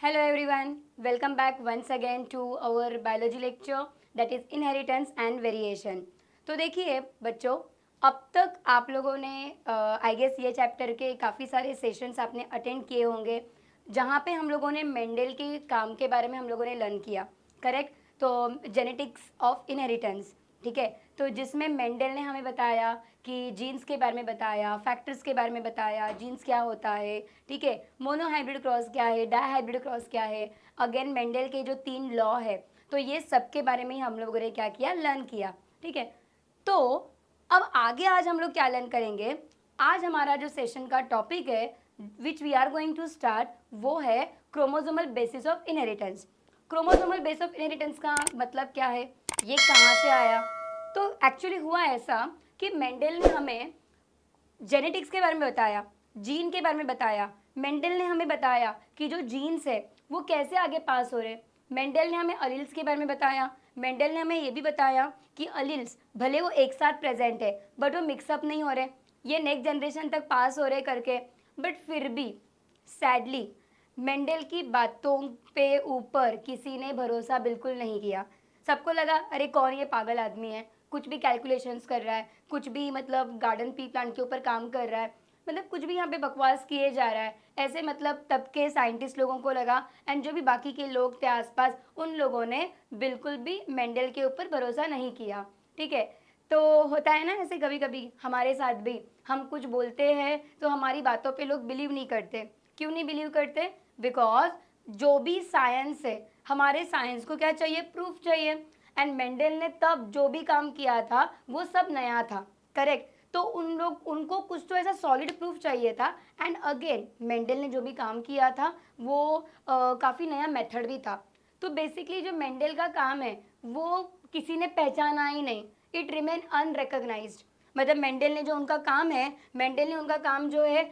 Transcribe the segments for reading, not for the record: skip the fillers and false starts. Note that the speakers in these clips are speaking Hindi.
Hello everyone, welcome back once again to our biology lecture that is inheritance and variation. तो देखिए बच्चों, अब तक आप लोगों ने आई गेस ये चैप्टर के काफ़ी सारे सेशंस आपने अटेंड किए होंगे जहाँ पे हम लोगों ने मेंडल के काम के बारे में हम लोगों ने लर्न किया, करेक्ट। तो जेनेटिक्स ऑफ इनहेरिटेंस, ठीक है। तो जिसमें मेंडल ने हमें बताया कि जीन्स के बारे में बताया, फैक्टर्स के बारे में बताया, जीन्स क्या होता है, ठीक है, मोनोहाइब्रिड क्रॉस क्या है, डाईहाइब्रिड क्रॉस क्या है, अगेन मेंडल के जो 3 लॉ है, तो ये सब के बारे में ही हम लोगों ने क्या किया, लर्न किया, ठीक है। तो अब आगे आज हम लोग क्या लर्न करेंगे। आज हमारा जो सेशन का टॉपिक है which we are going to start, वो है chromosomal basis of inheritance. Chromosomal base of inheritance का मतलब क्या है, ये कहाँ से आया। तो एक्चुअली हुआ ऐसा कि मेंडल ने हमें जेनेटिक्स के बारे में बताया, जीन के बारे में बताया। मेंडल ने हमें बताया कि जो जीन्स है वो कैसे आगे पास हो रहे। मेंडल ने हमें अलील्स के बारे में बताया। मेंडल ने हमें ये भी बताया कि अलील्स भले वो एक साथ प्रेजेंट है बट वो मिक्सअप नहीं हो रहे, ये नेक्स्ट जनरेशन तक पास हो रहे करके। बट फिर भी सैडली मेंडल की बातों पे ऊपर किसी ने भरोसा बिल्कुल नहीं किया। सबको लगा अरे कौन ये पागल आदमी है, कुछ भी कैलकुलेशंस कर रहा है, कुछ भी मतलब गार्डन पी प्लांट के ऊपर काम कर रहा है, मतलब कुछ भी यहाँ पे बकवास किए जा रहा है ऐसे। मतलब तब के साइंटिस्ट लोगों को लगा एंड जो भी बाकी के लोग थे आसपास, उन लोगों ने बिल्कुल भी मेंडल के ऊपर भरोसा नहीं किया, ठीक है। तो होता है ना ऐसे, कभी कभी हमारे साथ भी हम कुछ बोलते हैं तो हमारी बातों पे लोग बिलीव नहीं करते। क्यों नहीं बिलीव करते? बिकॉज जो भी साइंस है, हमारे साइंस को क्या चाहिए, प्रूफ चाहिए। एंड मेंडल ने तब जो भी काम किया था वो सब नया था, करेक्ट। तो उनको कुछ तो ऐसा सॉलिड प्रूफ चाहिए था। एंड अगेन मेंडल ने जो भी काम किया था वो काफ़ी नया मेथड भी था। तो बेसिकली जो मेंडल का काम है वो किसी ने पहचाना ही नहीं, इट रिमेन अनरिकग्नाइज्ड। मतलब मेंडल ने जो उनका काम है, मेंडल ने उनका काम जो है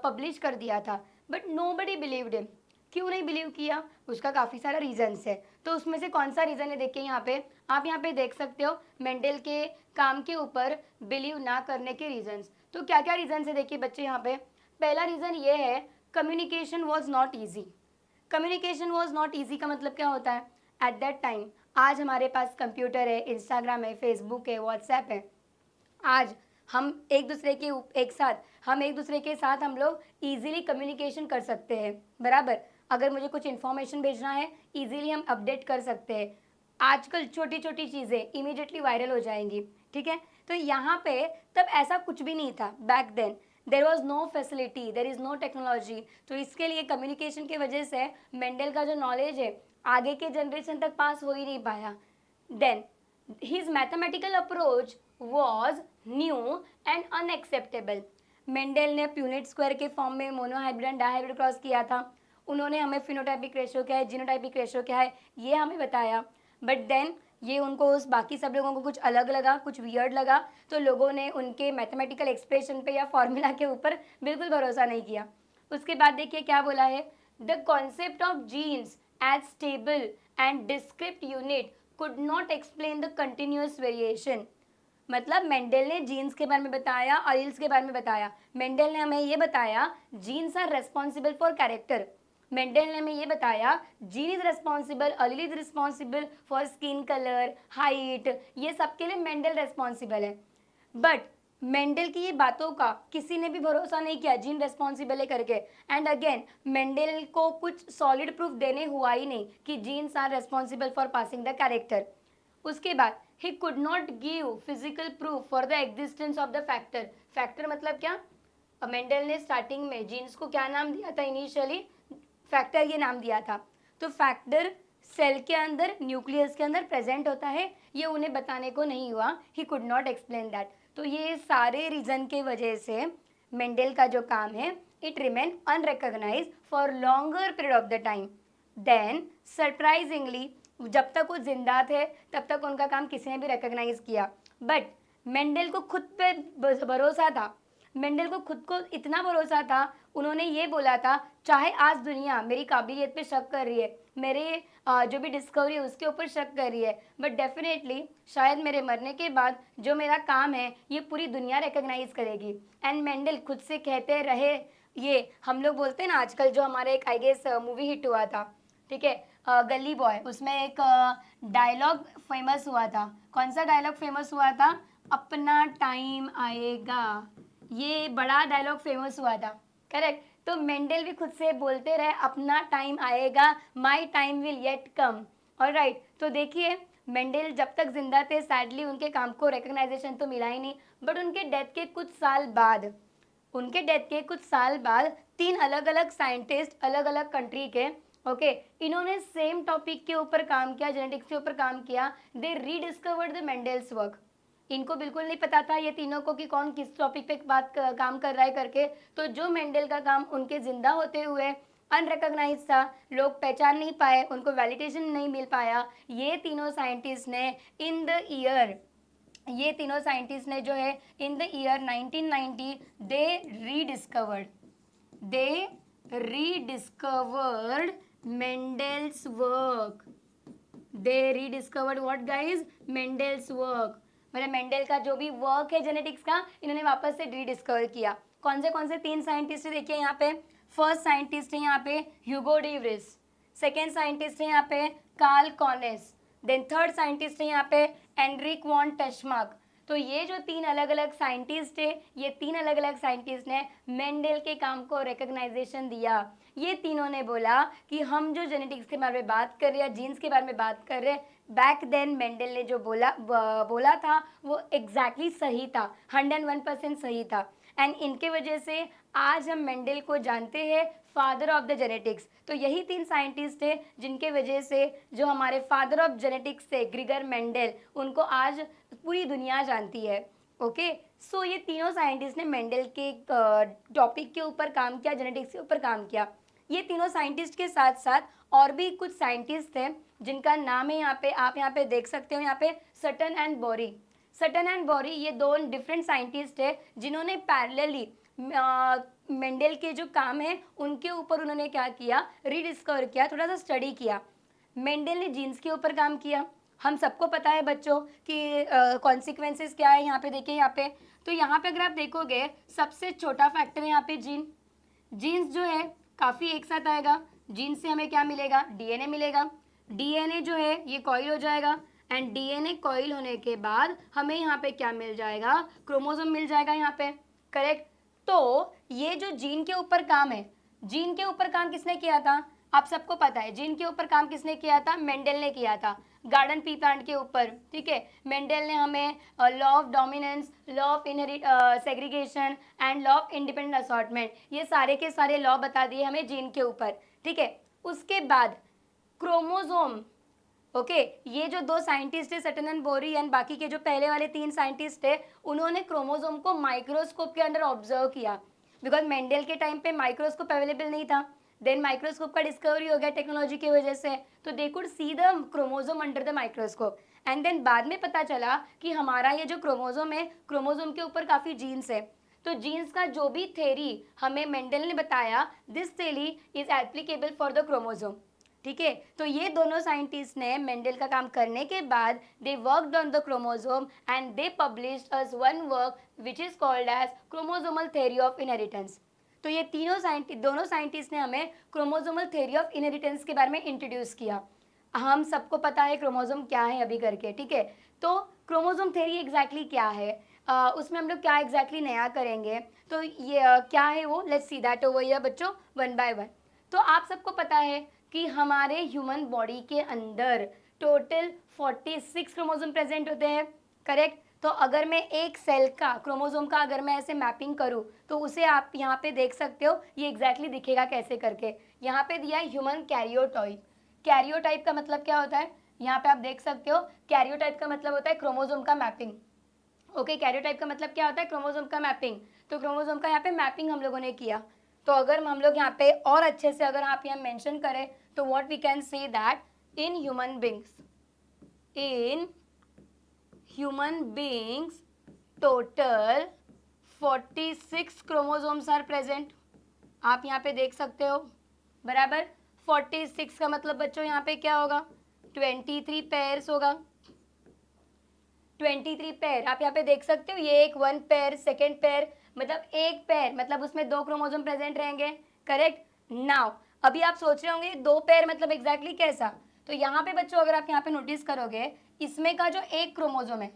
पब्लिश कर दिया था, but nobody believed him. क्यों नहीं बिलीव किया? उसका काफ़ी सारा रीजंस है। तो उसमें से कौन सा रीज़न है, देखिए यहाँ पे आप यहाँ पे देख सकते हो मेंडल के काम के ऊपर बिलीव ना करने के रीजंस। तो क्या क्या रीजंस है देखिए बच्चे यहाँ पे। पहला रीज़न ये है, communication was not easy. Communication was not easy का मतलब क्या होता है, एट दैट टाइम, आज हमारे पास कंप्यूटर है, इंस्टाग्राम है, फेसबुक है, व्हाट्सएप है। आज हम एक दूसरे के एक साथ हम एक दूसरे के साथ हम लोग इजीली कम्युनिकेशन कर सकते हैं, बराबर। अगर मुझे कुछ इन्फॉर्मेशन भेजना है, इजीली हम अपडेट कर सकते हैं। आजकल छोटी छोटी चीज़ें इमीडिएटली वायरल हो जाएंगी, ठीक है। तो यहाँ पे तब ऐसा कुछ भी नहीं था back then. There was no facility, there is no technology. तो इसके लिए कम्युनिकेशन की वजह से मेंडल का जो नॉलेज है आगे के जनरेशन तक पास हो ही नहीं पाया। Then his mathematical approach was new and unacceptable. Mendel ने प्यूनेट स्क्वायर के फॉर्म में मोनोहाइब्रिड एंड डाइहाइब्रिड क्रॉस किया था। उन्होंने हमें फिनोटाइपिक रेशियो क्या है, जीनोटाइपिक रेशियो क्या है, ये हमें बताया। बट देन ये उनको उस बाकी सब लोगों को कुछ अलग लगा, कुछ वियर्ड लगा। तो लोगों ने उनके मैथमेटिकल एक्सप्रेशन पे या फॉर्मूला के ऊपर बिल्कुल भरोसा नहीं किया। उसके बाद देखिए क्या बोला है, the concept of genes as stable and discrete unit could not explain the continuous variation. मतलब मेंडल ने जीन्स के बारे में बताया, अलील्स के बारे में बताया। मेंडल ने हमें ये बताया genes are responsible for character. Mendel ने हमें ये बताया gene is responsible, allele is responsible for skin colour, height, ये सब के लिए मेंडल रेस्पॉन्सिबल है। बट मेंडल की ये बातों का किसी ने भी भरोसा नहीं किया, जीन रेस्पॉन्सिबल है करके। एंड अगेन मेंडल को कुछ सॉलिड प्रूफ देने हुआ ही नहीं कि genes are responsible for passing the character. उसके बाद ही could not give physical proof for the existence of the factor. Factor मतलब क्या? मेंडल ने स्टार्टिंग में जीन्स को क्या नाम दिया था, इनिशियली फैक्टर ये नाम दिया था। तो फैक्टर सेल के अंदर, न्यूक्लियस के अंदर प्रेजेंट होता है, ये उन्हें बताने को नहीं हुआ। ही कुड नॉट एक्सप्लेन दैट। तो ये सारे रीजन के वजह से मेंडल का जो काम है it remain unrecognised for longer period of the time. Then surprisingly जब तक वो जिंदा थे तब तक उनका काम किसी ने भी रिकॉग्नाइज किया। बट मेंडल को खुद पे भरोसा था। मेंडल को खुद को इतना भरोसा था, उन्होंने ये बोला था चाहे आज दुनिया मेरी काबिलियत पे शक कर रही है, मेरे जो भी डिस्कवरी है उसके ऊपर शक कर रही है, बट डेफिनेटली शायद मेरे मरने के बाद जो मेरा काम है ये पूरी दुनिया रिकॉग्नाइज करेगी। एंड मेंडल खुद से कहते रहे ये हम लोग बोलते हैं ना आजकल, जो हमारे एक आई गेस मूवी हिट हुआ था, ठीक है, गली बॉय, उसमें एक डायलॉग फेमस हुआ था। कौन सा डायलॉग फेमस हुआ था? अपना टाइम आएगा, ये बड़ा डायलॉग फेमस हुआ था। करेक्ट। तो मेंडल भी खुद से बोलते रहे अपना टाइम आएगा, my time will yet come. Alright, तो देखिए मेंडल जब तक जिंदा थे सैडली उनके काम को रिकग्नाइजेशन तो मिला ही नहीं, बट उनके डेथ के कुछ साल बाद, उनके डेथ के कुछ साल बाद तीन अलग अलग साइंटिस्ट अलग अलग कंट्री के, ओके, इन्होंने सेम टॉपिक के ऊपर काम किया, जेनेटिक्स के ऊपर काम किया। दे रीडिस्कवर्ड द मेंडल्स वर्क। इनको बिल्कुल नहीं पता था ये तीनों को कि कौन किस टॉपिक पे काम कर रहा है करके। तो जो मेंडल का काम उनके जिंदा होते हुए अनरिकॉग्नाइज था, लोग पहचान नहीं पाए, उनको वैलिडेशन नहीं मिल पाया, ये तीनों साइंटिस्ट ने इन द ईयर, ये तीनों साइंटिस्ट ने जो है in the year 1990 they rediscovered Mendel's work. They rediscovered what guys? Mendel's work. मतलब मेंडल का जो भी वर्क है जेनेटिक्स का, इन्होंने वापस से रीडिस्कवर किया। कौन से तीन साइंटिस्ट है देखिए यहाँ पे। फर्स्ट साइंटिस्ट है यहाँ पे Hugo de Vries, second scientist है यहाँ पे कार्ल कॉनेस, देन थर्ड साइंटिस्ट है यहाँ पे एनरिक वॉन टशमार्क। तो ये जो तीन अलग अलग साइंटिस्ट है, ये तीन अलग अलग साइंटिस्ट ने मेंडल के काम को रिकग्नाइजेशन दिया। ये तीनों ने बोला कि हम जो जेनेटिक्स के बारे में बात कर रहे हैं, जीन्स के बारे में बात कर रहे हैं, बैक देन मेंडल ने जो बोला था वो एग्जैक्टली सही था, 101% सही था। एंड इनके वजह से आज हम मेंडल को जानते हैं फादर ऑफ द जेनेटिक्स। तो यही तीन साइंटिस्ट है जिनके वजह से जो हमारे फादर ऑफ जेनेटिक्स थे ग्रिगर मेंडल, उनको आज पूरी दुनिया जानती है। ओके, सो ये तीनों साइंटिस्ट ने मेंडल के टॉपिक के ऊपर काम किया, जेनेटिक्स के ऊपर काम किया। ये तीनों साइंटिस्ट के साथ साथ और भी कुछ साइंटिस्ट थे जिनका नाम है यहाँ पे, आप यहाँ पे देख सकते हो, यहाँ पे सटन एंड बोरी। सटन एंड बोरी ये दो डिफरेंट साइंटिस्ट है जिन्होंने पैरेलली मेंडल के जो काम है उनके ऊपर उन्होंने क्या किया, रीडिस्कवर किया, थोड़ा सा स्टडी किया। मेंडल ने जीन्स के ऊपर काम किया। हम सबको पता है बच्चों कि कॉन्सिक्वेंसेस क्या है। यहाँ पे देखिए, यहाँ पे तो यहाँ पे अगर आप देखोगे सबसे छोटा फैक्टर है यहाँ पे जीन। जीन्स जो है काफ़ी एक साथ आएगा। जीन्स से हमें क्या मिलेगा? डीएनए मिलेगा। डीएनए जो है ये कॉइल हो जाएगा, एंड डीएनए कॉइल होने के बाद हमें यहाँ पे क्या मिल जाएगा? क्रोमोसोम मिल जाएगा यहाँ पे। करेक्ट। तो ये जो जीन के ऊपर काम है, जीन के ऊपर काम किसने किया था? आप सबको पता है जीन के ऊपर काम किसने किया था? मेंडल ने किया था, गार्डन पी प्लांट के ऊपर। ठीक है, मेंडल ने हमें law of dominance, law of segregation and law of independent assortment, ये सारे के सारे लॉ बता दिए हमें जीन के ऊपर। ठीक है, उसके बाद क्रोमोसोम। ओके, ये जो दो साइंटिस्ट है सटन एंड बोरी एंड बाकी के जो पहले वाले तीन साइंटिस्ट है, उन्होंने क्रोमोसोम को माइक्रोस्कोप के अंदर ऑब्जर्व किया, बिकॉज मेंडल के टाइम पे माइक्रोस्कोप अवेलेबल नहीं था। देन माइक्रोस्कोप का डिस्कवरी हो गया टेक्नोलॉजी की वजह से, तो they could see the chromosome under the microscope. And then बाद में पता चला कि हमारा ये जो क्रोमोसोम है, क्रोमोसोम के ऊपर काफ़ी जीन्स है। तो जीन्स का जो भी थ्योरी हमें मेंडल ने बताया, this theory is applicable for the chromosome. ठीक है, तो ये दोनों साइंटिस्ट ने मेंडल का काम करने के बाद they worked on the chromosome and they published us one work which is called as chromosomal theory of inheritance. तो ये दोनों साइंटिस्ट ने हमें क्रोमोसोमल थ्योरी ऑफ इनहेरिटेंस के बारे में इंट्रोड्यूस किया। हम सबको पता है क्रोमोसोम क्या है अभी करके। ठीक है, तो क्रोमोसोम थ्योरी एग्जैक्टली क्या है, उसमें हम लोग क्या एग्जैक्टली नया करेंगे, तो ये क्या है वो, let's see that over here बच्चों, वन बाय वन। तो आप सबको पता है कि हमारे ह्यूमन बॉडी के अंदर टोटल 46 क्रोमोसोम प्रेजेंट होते हैं। करेक्ट। तो अगर मैं एक सेल का क्रोमोसोम का अगर मैं ऐसे मैपिंग करूं, तो उसे आप यहाँ पे देख सकते हो, ये एग्जैक्टली दिखेगा कैसे करके। यहाँ पे दिया है ह्यूमन कैरियोटाइप। कैरियोटाइप का मतलब क्या होता है? यहाँ पे आप देख सकते हो, कैरियोटाइप का मतलब होता है क्रोमोसोम का मैपिंग। ओके, कैरियोटाइप का मतलब क्या होता है? क्रोमोसोम का मैपिंग। तो क्रोमोसोम का यहाँ पे मैपिंग हम लोगों ने किया। तो अगर हम लोग यहाँ पे और अच्छे से अगर आप यहाँ मेंशन करें, तो what we can say that in human beings total 46 chromosomes are present. आप यहाँ पे देख सकते हो, बराबर। 46 का मतलब बच्चों यहाँ पे क्या होगा? 23 पेयर्स होगा। 23 पेयर आप यहाँ पे देख सकते हो, ये एक वन पेयर, सेकेंड पेयर, मतलब एक पेयर, मतलब उसमें 2 क्रोमोसोम प्रेजेंट रहेंगे, करेक्ट। नाउ अभी आप सोच रहे होंगे 2 पेयर मतलब एग्जैक्टली कैसा, तो यहाँ पे बच्चों अगर आप यहाँ पे नोटिस करोगे, इसमें का जो एक क्रोमोसोम है,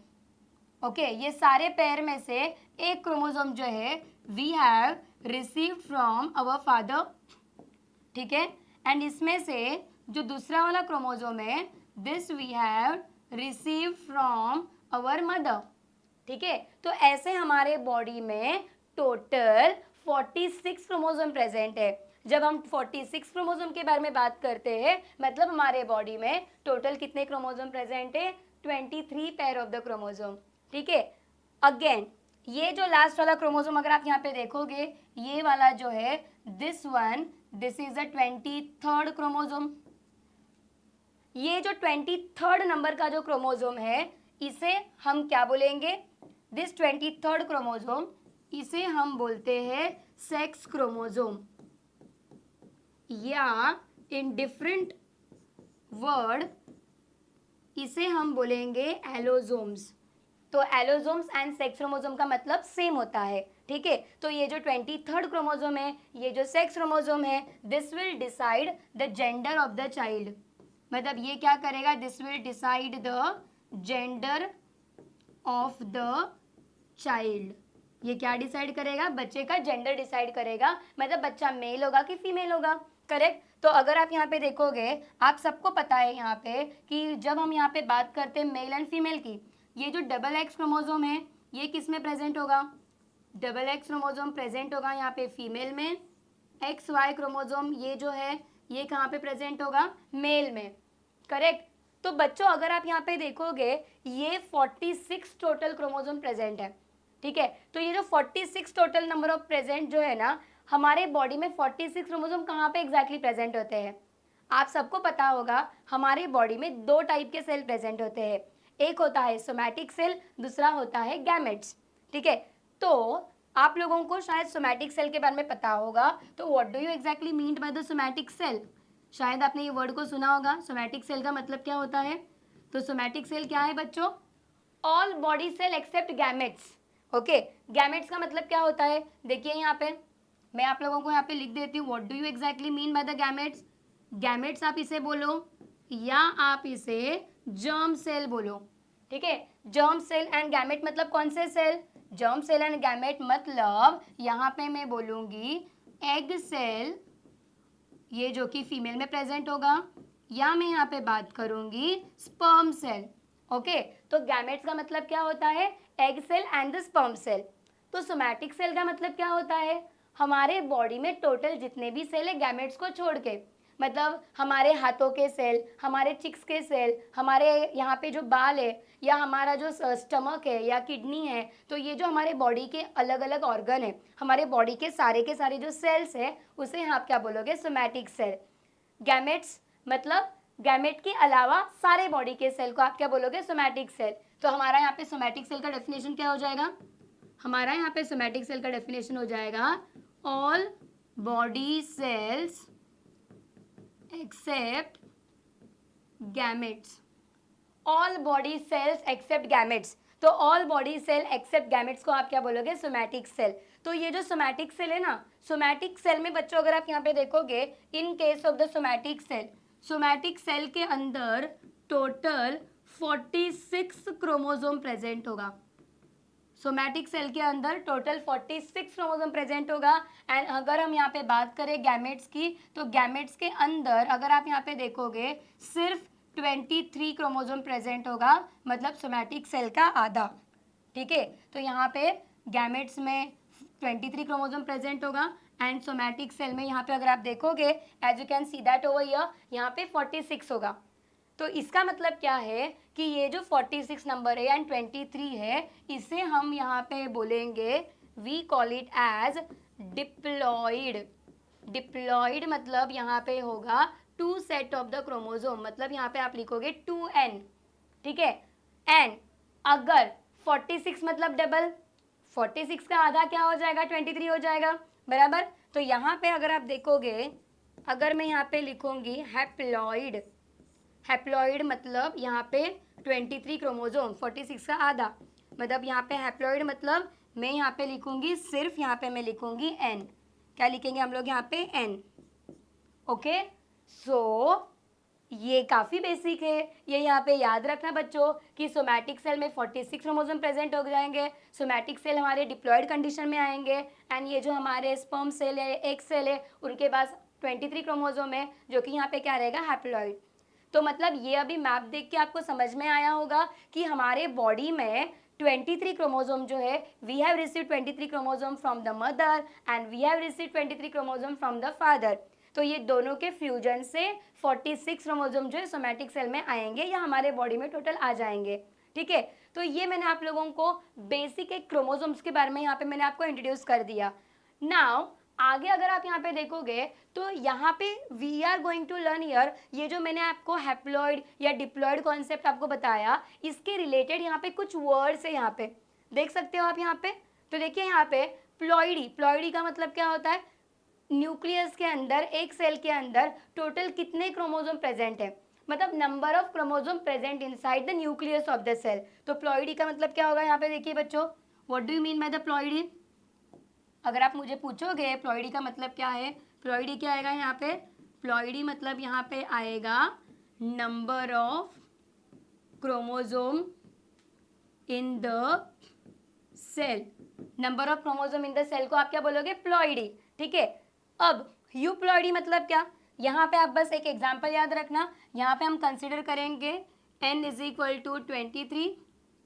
ओके ये सारे पेयर में से एक क्रोमोसोम जो है we have receive from our father, ठीक है, एंड इसमें से जो दूसरा वाला क्रोमोसोम है this we have receive from our mother, ठीक है। तो ऐसे हमारे बॉडी में टोटल 46 क्रोमोसोम प्रेजेंट है। जब हम 46 क्रोमोसोम के बारे में बात करते हैं मतलब हमारे बॉडी में टोटल कितने क्रोमोसोम प्रेजेंट है, 23 पेयर ऑफ द क्रोमोसोम, ठीक है। अगेन ये जो लास्ट वाला क्रोमोसोम अगर आप यहाँ पे देखोगे, ये वाला जो है this one, this is the 23rd chromosome. ये जो 23rd नंबर का जो क्रोमोसोम है इसे हम क्या बोलेंगे, दिस 23rd क्रोमोसोम, इसे हम बोलते हैं सेक्स क्रोमोसोम, या इन डिफरेंट वर्ड इसे हम बोलेंगे एलोसोम्स। तो एलोसोम्स एंड सेक्स क्रोमोसोम का मतलब सेम होता है, ठीक है। तो ये जो 23rd क्रोमोसोम है, ये जो सेक्स क्रोमोसोम है, this will decide the gender of the child, मतलब ये क्या करेगा, this will decide the gender of the child. ये क्या डिसाइड करेगा, बच्चे का जेंडर डिसाइड करेगा, मतलब बच्चा मेल होगा कि फीमेल होगा, करेक्ट। तो अगर आप यहाँ पे देखोगे, आप सबको पता है यहाँ पे कि जब हम यहाँ पे बात करते हैं मेल एंड फीमेल की, ये जो डबल एक्स क्रोमोसोम है ये किस में प्रेजेंट होगा, डबल एक्स क्रोमोसोम प्रेजेंट होगा यहाँ पे फीमेल में, एक्स वाई क्रोमोसोम ये जो है ये कहाँ पे प्रेजेंट होगा, मेल में, करेक्ट। तो बच्चों अगर आप यहाँ पे देखोगे ये 46 टोटल क्रोमोसोम प्रेजेंट है, ठीक है। तो ये जो 46 टोटल नंबर ऑफ प्रेजेंट जो है ना हमारे बॉडी में, 46 क्रोमोसोम कहाँ पे एग्जैक्टली प्रेजेंट होते हैं, आप सबको पता होगा हमारे बॉडी में 2 टाइप के सेल प्रेजेंट होते हैं, एक होता है सोमैटिक सेल, दूसरा होता है गैमेट्स, ठीक है। तो आप लोगों को शायद सोमैटिक सेल के बारे में पता होगा, तो what do you exactly mean by the somatic cell, शायद आपने ये वर्ड को सुना होगा, सोमैटिक सेल का मतलब क्या होता है। तो सोमैटिक सेल क्या है बच्चों, all body cell except gametes, okay. Gametes का मतलब क्या होता है, देखिए यहाँ पे मैं आप लोगों को यहाँ पे लिख देती हूँ, what do you exactly mean by the gametes. Gametes आप इसे बोलो या आप इसे जर्म सेल बोलो, ठीक है। जर्म सेल एंड गैमेट मतलब कौन से cell, germ cell and gamete मतलब यहाँ पे मैं बोलूँगी एग सेल, ये जो कि फीमेल में प्रेजेंट होगा, या मैं यहाँ पे बात करूँगी स्पर्म सेल, ओके। तो गैमेट्स का मतलब क्या होता है, egg cell and the sperm cell. तो सोमैटिक सेल का मतलब क्या होता है, हमारे बॉडी में टोटल जितने भी सेल है गैमेट्स को छोड़ के, मतलब हमारे हाथों के सेल, हमारे चिक्स के सेल, हमारे यहाँ पे जो बाल है, या हमारा जो स्टमक है या किडनी है, तो ये जो हमारे बॉडी के अलग अलग ऑर्गन है, हमारे बॉडी के सारे जो सेल्स है उसे आप क्या बोलोगे, सोमैटिक सेल। गैमेट्स मतलब गैमेट के अलावा सारे बॉडी के सेल को आप क्या बोलोगे, सोमैटिक सेल। तो हमारा यहाँ पे सोमैटिक सेल का डेफिनेशन क्या हो जाएगा, हमारा यहाँ पे सोमैटिक सेल का डेफिनेशन हो जाएगा all body cells except gametes, all body cells except gametes. तो all body cell except gametes को आप क्या बोलोगे, सोमैटिक सेल। तो ये जो सोमैटिक सेल है ना, सोमैटिक सेल में बच्चों अगर आप यहाँ पे देखोगे, in case of the somatic cell, somatic cell के अंदर टोटल 46 क्रोमोसोम प्रेजेंट होगा, सोमैटिक सेल के अंदर टोटल 46 क्रोमोसोम प्रेजेंट होगा। एंड अगर हम यहाँ पे बात करें गैमेट्स की, तो गैमेट्स के अंदर अगर आप यहाँ पे देखोगे सिर्फ 23 क्रोमोसोम प्रेजेंट होगा, मतलब सोमैटिक सेल का आधा, ठीक है। तो यहाँ पे गैमेट्स में 23 क्रोमोसोम प्रेजेंट होगा एंड सोमैटिक सेल में यहाँ पे अगर आप देखोगे as you can see that over here, यहाँ पे 46 होगा। तो इसका मतलब क्या है कि ये जो 46 नंबर है एंड 23 है, इसे हम यहाँ पे बोलेंगे, we call it as diploid. Diploid मतलब यहाँ पे होगा 2 सेट ऑफ द क्रोमोसोम, मतलब यहाँ पे आप लिखोगे 2n, ठीक है। एंड अगर 46 मतलब डबल, 46 का आधा क्या हो जाएगा, 23 हो जाएगा, बराबर। तो यहाँ पे अगर आप देखोगे, अगर मैं यहाँ पे लिखूंगी हैप्लॉइड, हैप्लॉइड मतलब यहाँ पे 23 क्रोमोसोम, 46 का आधा, मतलब यहाँ पे हैप्लॉइड मतलब मैं यहाँ पे लिखूंगी सिर्फ, यहाँ पे मैं लिखूंगी n। क्या लिखेंगे हम लोग यहाँ पे? n। ओके, सो ये काफ़ी बेसिक है, ये यहाँ पे याद रखना बच्चों कि सोमैटिक सेल में 46 क्रोमोसोम प्रेजेंट हो जाएंगे। सोमैटिक सेल हमारे डिप्लॉयड कंडीशन में आएंगे एंड ये जो हमारे स्पर्म सेल है, एग सेल है, उनके पास 23 क्रोमोसोम है जो कि यहाँ पे क्या रहेगा? हैप्लॉइड। तो मतलब ये अभी मैप देख के आपको समझ में आया होगा कि हमारे बॉडी में 23 क्रोमोसोम जो है, we have receive 23 chromosome from the mother and we have receive 23 chromosome from the father. तो ये दोनों के फ्यूजन से 46 क्रोमोसोम जो है सोमैटिक सेल में आएंगे या हमारे बॉडी में टोटल आ जाएंगे। ठीक है, तो ये मैंने आप लोगों को बेसिक एक क्रोमोसोम्स के बारे में यहाँ पे मैंने आपको इंट्रोड्यूस कर दिया। नाउ आगे अगर आप यहाँ पे देखोगे तो यहाँ पे we are going to learn here, ये जो मैंने आपको हैप्लॉइड या डिप्लॉइड कॉन्सेप्ट आपको बताया, इसके रिलेटेड यहाँ पे कुछ वर्ड्स है, यहाँ पे देख सकते हो आप यहाँ पे। तो देखिए यहाँ पे प्लॉइडी, प्लॉइडी का मतलब क्या होता है? न्यूक्लियस के अंदर, एक सेल के अंदर टोटल कितने क्रोमोसोम प्रेजेंट है, मतलब number of chromosome present inside the nucleus of the cell. तो प्लॉइडी का मतलब क्या होगा यहाँ पे? देखिए बच्चों, what do you mean by the ploidy? अगर आप मुझे पूछोगे प्लॉइडी का मतलब क्या है, प्लॉइडी क्या आएगा यहाँ पे? प्लॉइडी मतलब यहाँ पे आएगा number of chromosome in the cell. Number of chromosome in the cell को आप क्या बोलोगे? प्लॉइडी। ठीक है, अब यूप्लॉइडी मतलब क्या? यहाँ पे आप बस एक एग्जांपल याद रखना, यहाँ पे हम कंसिडर करेंगे n is equal to 23,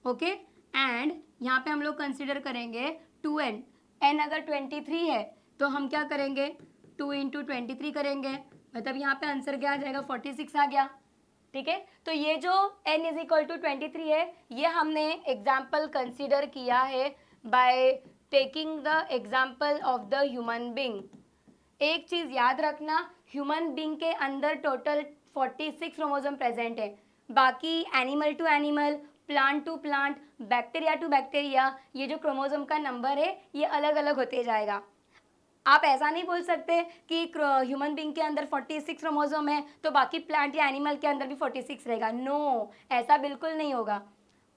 okay, and यहाँ पे हम लोग कंसिडर करेंगे 2n। n अगर 23 है तो हम क्या करेंगे? 2 इंटू 23 करेंगे, मतलब यहाँ पे आंसर क्या आ जाएगा? 46 आ गया। ठीक है, तो ये जो n इज इक्वल टू 23 है, ये हमने एग्जाम्पल कंसिडर किया है by taking the example of the human being. एक चीज़ याद रखना, ह्यूमन बींग के अंदर टोटल 46 क्रोमोसोम प्रेजेंट है, बाकी animal to animal, plant to plant, bacteria to bacteria, ये जो क्रोमोसोम का नंबर है ये अलग अलग होते जाएगा। आप ऐसा नहीं बोल सकते कि ह्यूमन बींग के अंदर 46 क्रोमोसोम है तो बाकी प्लांट या एनिमल के अंदर भी 46 रहेगा। नो, ऐसा बिल्कुल नहीं होगा।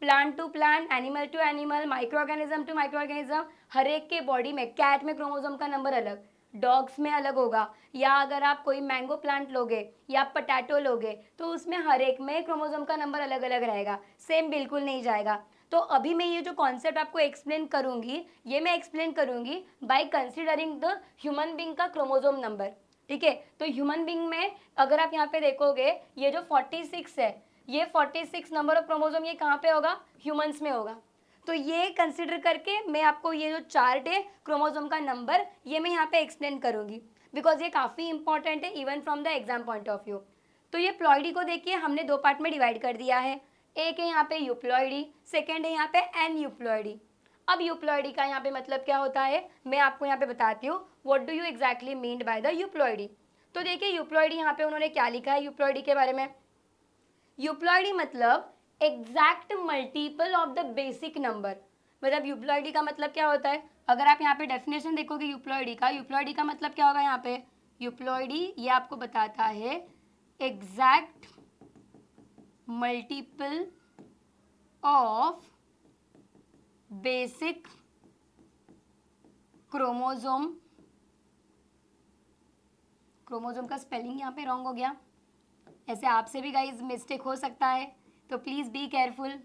Plant to plant, animal to animal, microorganism to microorganism, हर एक के बॉडी में, कैट में क्रोमोसोम का नंबर अलग, डॉग्स में अलग होगा, या अगर आप कोई मैंगो प्लांट लोगे या पटैटो लोगे तो उसमें हर एक में क्रोमोसोम का नंबर अलग अलग रहेगा, सेम बिल्कुल नहीं जाएगा। तो अभी मैं ये जो कॉन्सेप्ट आपको एक्सप्लेन करूंगी, ये मैं एक्सप्लेन करूंगी by considering the human being का क्रोमोसोम नंबर। ठीक है, तो ह्यूमन बींग में अगर आप यहाँ पे देखोगे ये जो 46 है, ये 46 नंबर ऑफ क्रोमोसोम ये कहाँ पे होगा? ह्यूमंस में होगा। तो ये कंसिडर करके मैं आपको ये जो चार्ट है क्रोमोसोम का नंबर, ये मैं यहाँ पे एक्सप्लेन करूंगी बिकॉज ये काफ़ी इंपॉर्टेंट है even from the exam point of view. तो ये प्लॉइडी को देखिए हमने दो पार्ट में डिवाइड कर दिया है, एक है यहाँ पे यूप्लॉइडी, सेकेंड है यहाँ पे एन यूप्लॉइडी। अब यूप्लॉइडी का यहाँ पे मतलब क्या होता है मैं आपको यहाँ पे बताती हूँ, what do you exactly mean by the euploidy. तो देखिए यूप्लॉइडी यहाँ पे उन्होंने क्या लिखा है यूप्लॉइडी के बारे में। यूप्लॉइडी मतलब exact multiple of the basic number. मतलब यूप्लॉइडी का मतलब क्या होता है, अगर आप यहाँ पे डेफिनेशन देखोगे यूप्लॉइडी का मतलब क्या होगा यहाँ पे? यूप्लॉइडी ये आपको बताता है exact multiple of basic chromosome. Chromosome का स्पेलिंग यहाँ पे रॉन्ग हो गया, ऐसे आपसे भी गाइज मिस्टेक हो सकता है, तो प्लीज बी केयरफुल।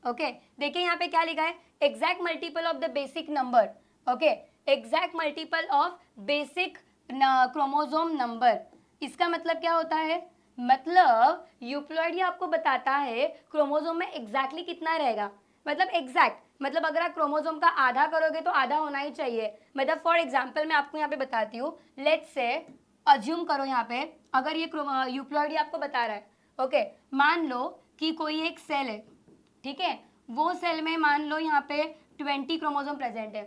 ओके, देखिए यहाँ पे क्या लिखा है, exact multiple of the basic number. Okay, exact multiple of basic chromosome number, इसका मतलब क्या होता है? मतलब यूप्लॉइडी आपको बताता है क्रोमोसोम में एग्जैक्टली कितना रहेगा, मतलब एग्जैक्ट, मतलब अगर आप क्रोमोसोम का आधा करोगे तो आधा होना ही चाहिए। मतलब फॉर एग्जाम्पल मैं आपको यहाँ पे बताती हूँ, लेट्स से अज्यूम करो यहाँ पे, अगर ये यूप्लॉइडी आपको बता रहा है, ओके, मान लो कि कोई एक सेल है, ठीक है, वो सेल में मान लो यहाँ पे 20 क्रोमोसोम प्रेजेंट है,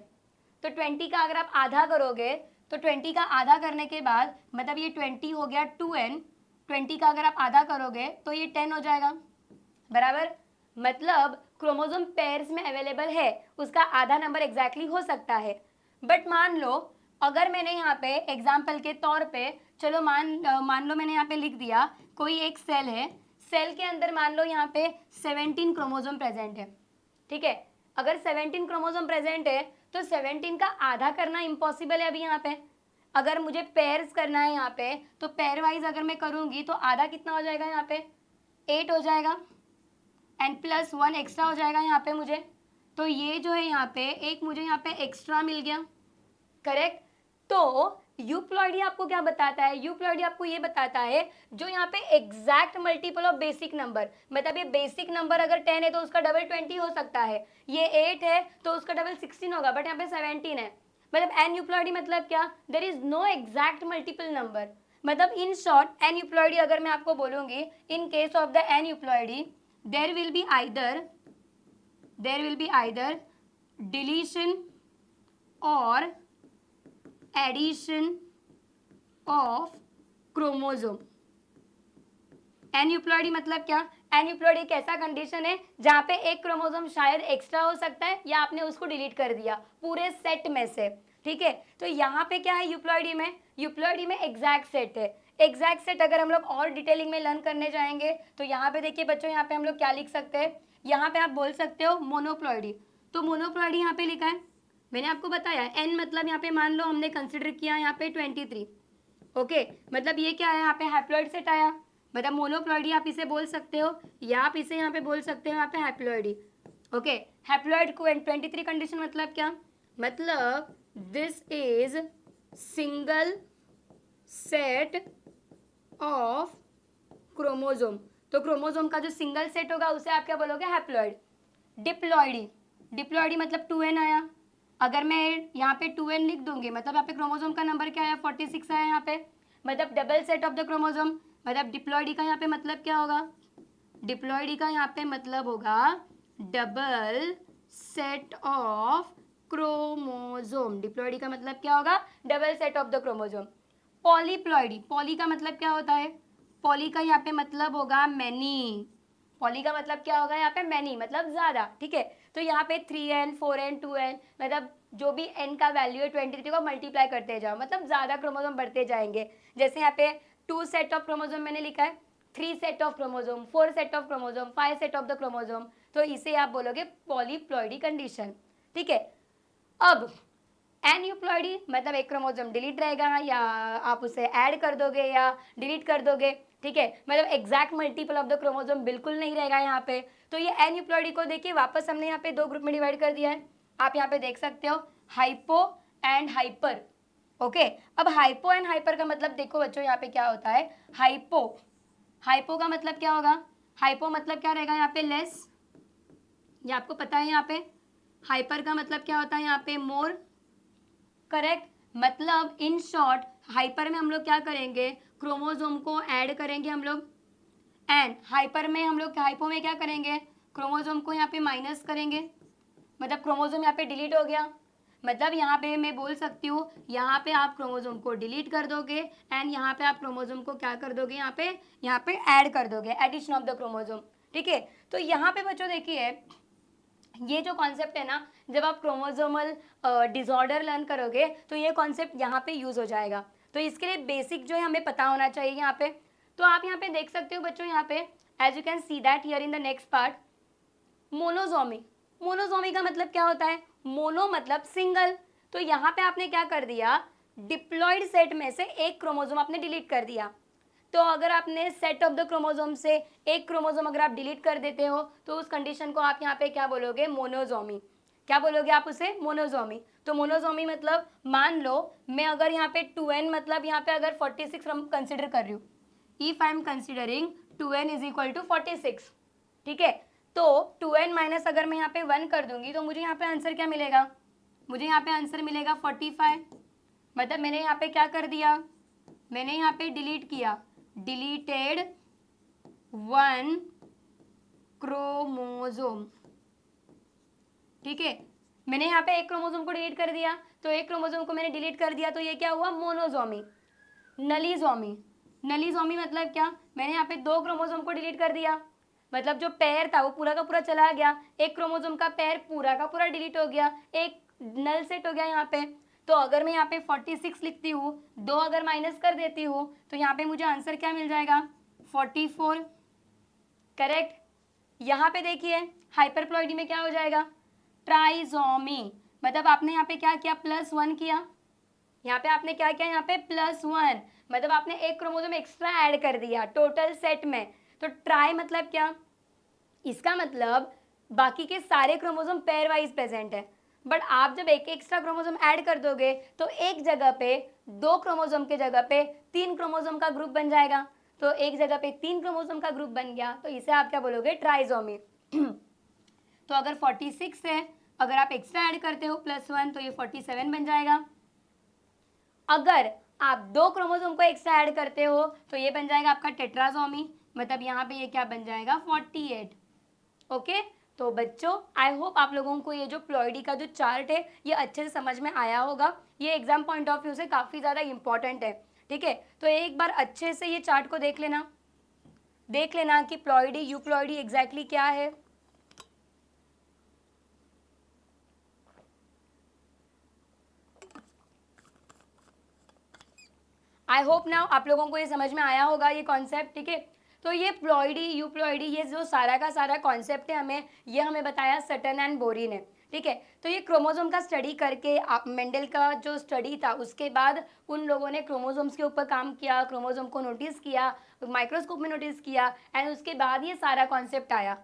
तो 20 का अगर आप आधा करोगे तो 20 का आधा करने के बाद मतलब ये 20 हो गया 2n, 20 का अगर आप आधा करोगे तो ये 10 हो जाएगा, बराबर। मतलब क्रोमोसोम पेयर्स में अवेलेबल है, उसका आधा नंबर एग्जैक्टली हो सकता है। बट मान लो अगर मैंने यहाँ पे एग्जाम्पल के तौर पे, चलो मान लो मैंने यहाँ पे लिख दिया कोई एक सेल है, सेल के अंदर मान लो यहाँ पे 17 क्रोमोसोम प्रेजेंट है, ठीक है, अगर 17 क्रोमोसोम प्रेजेंट है तो 17 का आधा करना इम्पॉसिबल है अभी यहाँ पे। अगर मुझे पेयर्स करना है यहाँ पे तो पेयर वाइज अगर मैं करूँगी तो आधा कितना हो जाएगा यहाँ पे 8 हो जाएगा एंड प्लस 1 एक्स्ट्रा हो जाएगा यहाँ पे मुझे। तो ये जो है यहाँ पे एक मुझे यहाँ पे एक्स्ट्रा मिल गया, करेक्ट। तो यूप्लॉइडी आपको क्या बताता है, यूप्लॉइडी आपको ये बताता है जो यहाँ पे exact multiple of basic number, मतलब ये बेसिक नंबर अगर 10 है तो उसका डबल 20 हो सकता है, ये 8 है तो उसका डबल 16 होगा, बट यहाँ पे 17 है। मतलब एन यूप्लॉइडी मतलब क्या, there is no exact multiple number. मतलब इन शॉर्ट एन यूप्लॉइडी अगर मैं आपको बोलूंगी, in case of the aneuploidy there will be either deletion और एडिशन ऑफ क्रोमोसोम। एन्यूप्लॉइडी मतलब क्या, एन्यूप्लॉइडी एक ऐसा कंडीशन है जहां पे एक क्रोमोसोम शायद एक्स्ट्रा हो सकता है या आपने उसको डिलीट कर दिया पूरे सेट में से, ठीक है। तो यहाँ पे क्या है यूप्लॉइडी में एग्जैक्ट सेट है। एग्जैक्ट सेट अगर हम लोग और डिटेलिंग में लर्न करने जाएंगे तो यहाँ पे देखिए बच्चों, यहाँ पे हम लोग क्या लिख सकते हैं, यहाँ पे आप बोल सकते हो मोनोप्लॉइडी। तो मोनोप्लॉइडी यहाँ पे लिखा है, मैंने आपको बताया एन मतलब यहाँ पे मान लो हमने कंसिडर किया यहाँ पे 23, ओके। मतलब ये क्या है, यहाँ पे हैप्लॉइड सेट आया, मतलब मोनोप्लॉइडी आप इसे बोल सकते हो या आप इसे यहाँ पे बोल सकते हो यहाँ पे हैप्लॉइडी, ओके। हैप्लॉइड को 23 कंडीशन मतलब क्या, मतलब this is single set of chromosome. तो क्रोमोसोम का जो सिंगल सेट होगा उसे आप क्या बोलोगे, हैप्लॉइड। डिप्लॉइडी मतलब 2n आया, अगर मैं यहाँ पे 2n लिख दूंगी मतलब यहाँ पे क्रोमोसोम का नंबर क्या आया, 46 आया यहाँ पे, मतलब double set of the chromosome. मतलब डिप्लॉइडी का यहाँ पे मतलब क्या होगा, डिप्लॉइडी का यहाँ पे मतलब होगा double set of chromosome. Diploidy का मतलब क्या होगा, double set of the chromosome. Polyploidy, poly का मतलब क्या होता है, पॉली का यहाँ पे मतलब होगा मैनी। पॉली का मतलब क्या होगा यहाँ पे, मैनी मतलब ज्यादा, ठीक है। तो यहाँ पे 3n 4n 2n मतलब जो भी n का वैल्यू है 23 को मल्टीप्लाई करते जाओ, मतलब ज्यादा क्रोमोसोम बढ़ते जाएंगे। जैसे यहाँ पे 2 सेट ऑफ क्रोमोसोम मैंने लिखा है, 3 set of chromosome, 4 set of chromosome, 5 set of the chromosome, तो इसे आप बोलोगे पॉलीप्लॉइडी कंडीशन, ठीक है। अब एन्यूप्लॉइडी मतलब एक क्रोमोसोम डिलीट रहेगा या आप उसे ऐड कर दोगे या डिलीट कर दोगे, ठीक है। मतलब exact multiple of the chromosome बिल्कुल नहीं रहेगा यहाँ पे। तो ये एन्यूप्लॉइडी को देखिए वापस हमने यहाँ पे 2 ग्रुप में डिवाइड कर दिया है, आप यहाँ पे देख सकते हो हाइपो एंड हाइपर, ओके। अब हाइपो एंड हाइपर का मतलब देखो बच्चों यहाँ पे क्या होता है, हाइपो का मतलब क्या होगा, हाइपो मतलब क्या रहेगा यहाँ पे लेस, ये आपको पता है यहाँ पे। हाइपर का मतलब क्या होता है यहाँ पे मोर, करेक्ट। मतलब इन शॉर्ट हाइपर में हम लोग क्या करेंगे, क्रोमोसोम को ऐड करेंगे हम लोग, एंड हाइपर में हम लोग हाइपो में क्या करेंगे, क्रोमोसोम को यहाँ पे माइनस करेंगे, मतलब क्रोमोसोम यहाँ पे डिलीट हो गया। मतलब यहाँ पे मैं बोल सकती हूँ यहाँ पे आप क्रोमोसोम को डिलीट कर दोगे एंड यहाँ पे आप क्रोमोसोम को क्या कर दोगे, यहाँ पे ऐड कर दोगे, एडिशन ऑफ द क्रोमोसोम, ठीक है। तो यहाँ पे बच्चों देखिए ये जो कॉन्सेप्ट है ना, जब आप क्रोमोसोमल डिसऑर्डर लर्न करोगे तो ये कॉन्सेप्ट यहाँ पे यूज हो जाएगा। तो इसके लिए बेसिक जो है हमें पता होना चाहिए यहाँ पे। तो आप यहाँ पे देख सकते हो बच्चों, यहाँ पे as you can see that here in the next part, monosomy. Monosomy का मतलब क्या होता है, मोनो मतलब सिंगल। तो यहाँ पे आपने क्या कर दिया, डिप्लॉइड सेट में से एक क्रोमोसोम आपने डिलीट कर दिया। तो अगर आपने सेट ऑफ द क्रोमोसोम से एक क्रोमोसोम अगर आप डिलीट कर देते हो तो उस कंडीशन को आप यहाँ पे क्या बोलोगे, मोनोजोमी। क्या बोलोगे आप उसे, मोनोजोमी। तो मोनोजोमी मतलब मान लो मैं अगर यहाँ पे 2n मतलब यहाँ पे अगर 46 कंसिडर कर रही हूँ, if I am considering 2n is equal to 46, ठीक है। तो 2n माइनस अगर मैं यहाँ पे 1 कर दूंगी तो मुझे यहाँ पे आंसर क्या मिलेगा, मुझे यहाँ पे आंसर मिलेगा 45। मतलब मैंने यहाँ पे क्या कर दिया, मैंने यहाँ पे डिलीट किया, डिलीटेड 1 क्रोमोसोम, ठीक है। मैंने यहाँ पे एक क्रोमोसोम को डिलीट कर दिया, तो एक क्रोमोसोम को मैंने डिलीट कर दिया तो ये क्या हुआ, मोनोजोमी। नलीजोमी, नलीजोमी मतलब क्या, मैंने यहाँ पे 2 क्रोमोसोम को डिलीट कर दिया, मतलब जो पेयर था वो पूरा का पूरा चला गया, एक क्रोमोसोम का पेयर पूरा का पूरा डिलीट हो गया, एक नल सेट हो गया यहाँ पे। तो अगर मैं यहाँ पे 46 लिखती हूँ, 2 अगर माइनस कर देती हूँ तो यहाँ पे मुझे आंसर क्या मिल जाएगा, 44, करेक्ट। यहाँ पे देखिए हाइपरप्लॉइडी में क्या हो जाएगा, ट्राइजोमी, मतलब आपने यहाँ पे क्या किया, +1 किया, यहाँ पे आपने क्या किया, यहाँ पे +1, मतलब आपने एक क्रोमोसोम एक्स्ट्रा ऐड कर दिया टोटल सेट में। तो ट्राई मतलब क्या, इसका मतलब बाकी के सारे क्रोमोसोम पेयर वाइज प्रेजेंट है, बट आप जब एक एक्स्ट्रा क्रोमोसोम ऐड कर दोगे तो एक जगह पे 2 क्रोमोसोम के जगह पे 3 क्रोमोसोम का ग्रुप बन जाएगा, तो एक जगह पे 3 क्रोमोसोम का ग्रुप बन गया, तो इसे आप क्या बोलोगे, ट्राइजोमी। तो अगर 46 है, अगर आप एक्स्ट्रा ऐड करते हो +1 तो ये 47 बन जाएगा। अगर आप 2 क्रोमोसोम को एक्स्ट्रा ऐड करते हो तो ये बन जाएगा आपका टेट्राजोमी, मतलब यहाँ पे ये क्या बन जाएगा, 48। ओके तो बच्चों आई होप आप लोगों को ये जो प्लॉइडी का जो चार्ट है ये अच्छे से समझ में आया होगा, ये एग्जाम पॉइंट ऑफ व्यू से काफ़ी ज़्यादा इंपॉर्टेंट है, ठीक है। तो एक बार अच्छे से ये चार्ट को देख लेना कि प्लॉइडी यूप्लॉइडी एग्जैक्टली क्या है। आई होप नाउ आप लोगों को ये समझ में आया होगा ये कॉन्सेप्ट, ठीक है। तो ये प्लॉइडी यूप्लॉइडी ये जो सारा का सारा कॉन्सेप्ट है हमें बताया सटन एंड बोरिन ने, ठीक है। तो ये क्रोमोसोम का स्टडी करके मेंडल का जो स्टडी था उसके बाद उन लोगों ने क्रोमोसोम्स के ऊपर काम किया, क्रोमोसोम को नोटिस किया, माइक्रोस्कोप में नोटिस किया, एंड उसके बाद ये सारा कॉन्सेप्ट आया।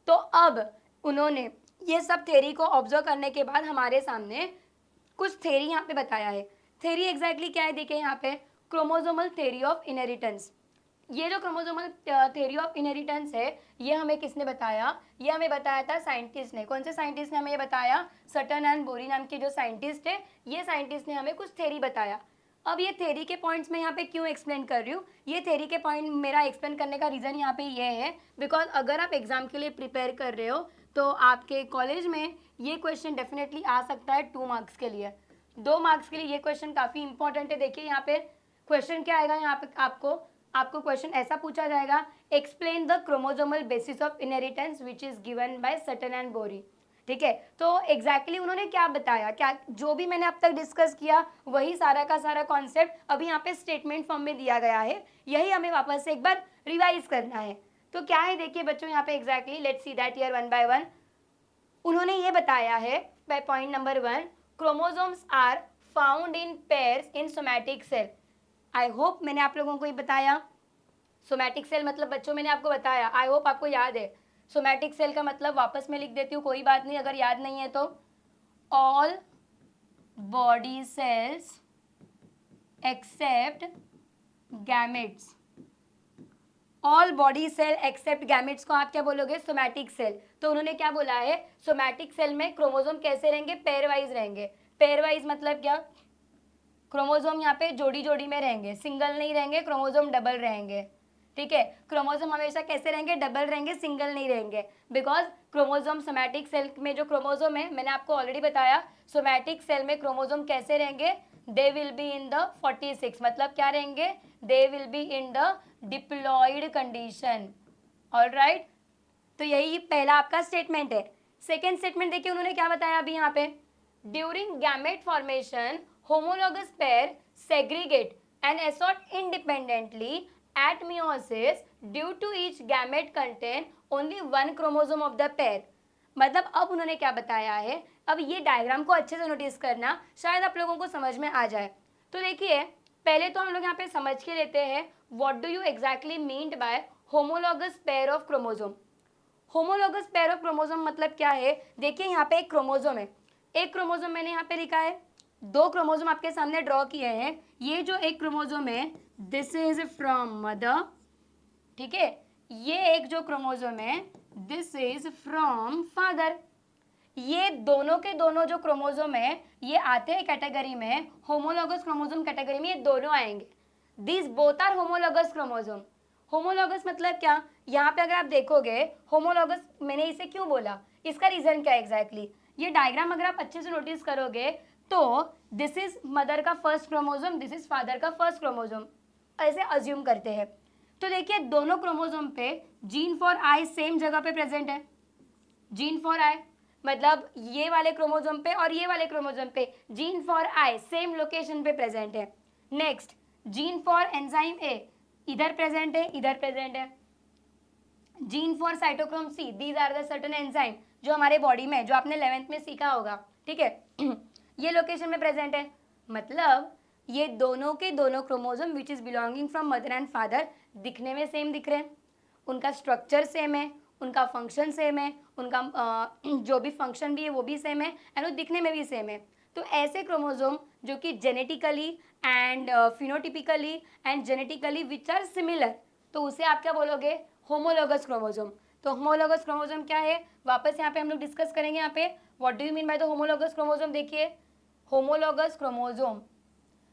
तो अब उन्होंने ये सब थ्योरी को ऑब्जर्व करने के बाद हमारे सामने कुछ थ्योरी यहाँ पे बताया है। थ्योरी एग्जैक्टली क्या है, देखिए यहाँ पे क्रोमोसोमल थ्योरी ऑफ इनहेरिटेंस। ये जो क्रोमोसोमल थ्योरी ऑफ इनहेरिटेंस है ये हमें किसने बताया, ये हमें बताया था साइंटिस्ट ने। कौन से साइंटिस्ट ने हमें ये बताया, सटन एंड बोरी नाम के जो साइंटिस्ट है, ये साइंटिस्ट ने हमें कुछ थ्योरी बताया। अब ये थ्योरी के पॉइंट्स मैं यहाँ पे क्यों एक्सप्लेन कर रही हूँ, ये थ्योरी के पॉइंट मेरा एक्सप्लेन करने का रीज़न यहाँ पे ये है बिकॉज अगर आप एग्जाम के लिए प्रिपेयर कर रहे हो तो आपके कॉलेज में ये क्वेश्चन डेफिनेटली आ सकता है 2 मार्क्स के लिए। 2 मार्क्स के लिए ये क्वेश्चन काफ़ी इंपॉर्टेंट है। देखिए यहाँ पे क्वेश्चन क्या आएगा, यहाँ पे आपको क्वेश्चन ऐसा पूछा जाएगा, explain the chromosomal basis of inheritance which is given by Sutton and Boveri, ठीक है। तो एग्जैक्टली उन्होंने क्या बताया, क्या जो भी मैंने अब तक डिस्कस किया वही सारा का सारा कॉन्सेप्ट अभी यहाँ पे स्टेटमेंट फॉर्म में दिया गया है, यही हमें वापस से एक बार रिवाइज करना है। तो क्या है देखिए बच्चों यहाँ पे exactly, let's see that here one by one. उन्होंने ये बताया है by point number 1, chromosomes are found in pairs in somatic cell. I hope मैंने आप लोगों को ये बताया, सोमैटिक सेल मतलब बच्चों मैंने आपको बताया, आई होप आपको याद है। सोमैटिक सेल का मतलब वापस में लिख देती हूँ, कोई बात नहीं अगर याद नहीं है तो, all body cells except gametes. All body cell except gametes को आप क्या बोलोगे, सोमैटिक सेल। तो उन्होंने क्या बोला है, सोमैटिक सेल में क्रोमोसोम कैसे रहेंगे, पेयर वाइज रहेंगे। पेयर वाइज मतलब क्या, क्रोमोसोम यहाँ पे जोड़ी जोड़ी में रहेंगे, सिंगल नहीं रहेंगे, क्रोमोसोम डबल रहेंगे, ठीक है। क्रोमोसोम हमेशा कैसे रहेंगे, डबल रहेंगे, सिंगल नहीं रहेंगे, बिकॉज क्रोमोसोम सोमैटिक सेल में जो क्रोमोसोम है मैंने आपको ऑलरेडी बताया, सोमैटिक सेल में क्रोमोसोम कैसे रहेंगे, they will be in the 46, मतलब क्या रहेंगे, they will be in the diploid condition, alright. तो यही पहला आपका स्टेटमेंट है। सेकेंड स्टेटमेंट देखिए उन्होंने क्या बताया अभी यहाँ पे, during gamete formation homologous pair segregate and assort independently at meiosis due to each gamete contain only one chromosome of the pair। मतलब अब उन्होंने क्या बताया है, अब ये डायग्राम को अच्छे से नोटिस करना, शायद आप लोगों को समझ में आ जाए। तो देखिए पहले तो हम लोग यहाँ पे समझ के लेते हैं what do you exactly meant by homologous pair of chromosome. Homologous pair of chromosome मतलब क्या है, देखिए यहाँ पे एक क्रोमोसोम है, एक क्रोमोसोम मैंने यहाँ पे लिखा है, 2 क्रोमोसोम आपके सामने ड्रॉ किए हैं। ये जो एक क्रोमोसोम है दिस इज फ्रॉम मदर, ठीक है। ये एक जो क्रोमोसोम है दिस इज फ्रॉम फादर। ये दोनों के दोनों जो क्रोमोसोम है ये आते हैं कैटेगरी में होमोलॉगस क्रोमोसोम कैटेगरी में, ये दोनों आएंगे, this both are homologous chromosome. Homologous मतलब क्या, यहाँ पे अगर आप देखोगे होमोलॉगस मैंने इसे क्यों बोला, इसका रीजन क्या है एग्जैक्टली, ये डायग्राम अगर आप अच्छे से नोटिस करोगे तो दिस इज मदर का first chromosome, this is father का फर्स्ट क्रोमोसोम, ऐसे अज्यूम करते हैं। तो देखिए दोनों क्रोमोसोम पे जीन फॉर आई सेम जगह पे प्रेजेंट है, जीन फॉर आई मतलब ये वाले क्रोमोसोम पे और ये वाले क्रोमोसोम पे gene for eye same location पे प्रेजेंट है। Next gene for enzyme A इधर प्रेजेंट है, इधर प्रेजेंट है, gene for cytochrome C, these are the certain enzyme जो हमारे बॉडी में, जो आपने 11th में सीखा होगा, ठीक है, ये लोकेशन में प्रेजेंट है। मतलब ये दोनों के दोनों chromosome which is belonging from mother and father दिखने में सेम दिख रहे हैं, उनका स्ट्रक्चर सेम है, उनका फंक्शन सेम है, उनका जो भी फंक्शन भी है वो भी सेम है, एंड वो दिखने में भी सेम है। तो ऐसे क्रोमोसोम जो कि genetically and phenotypically and genetically which are similar, तो उसे आप क्या बोलोगे, होमोलोगस क्रोमोसोम। तो होमोलोगस क्रोमोसोम क्या है, वापस यहाँ पे हम लोग डिस्कस करेंगे। यहाँ पे what do you mean by the homologous chromosome, देखिए होमोलोगस क्रोमोसोम,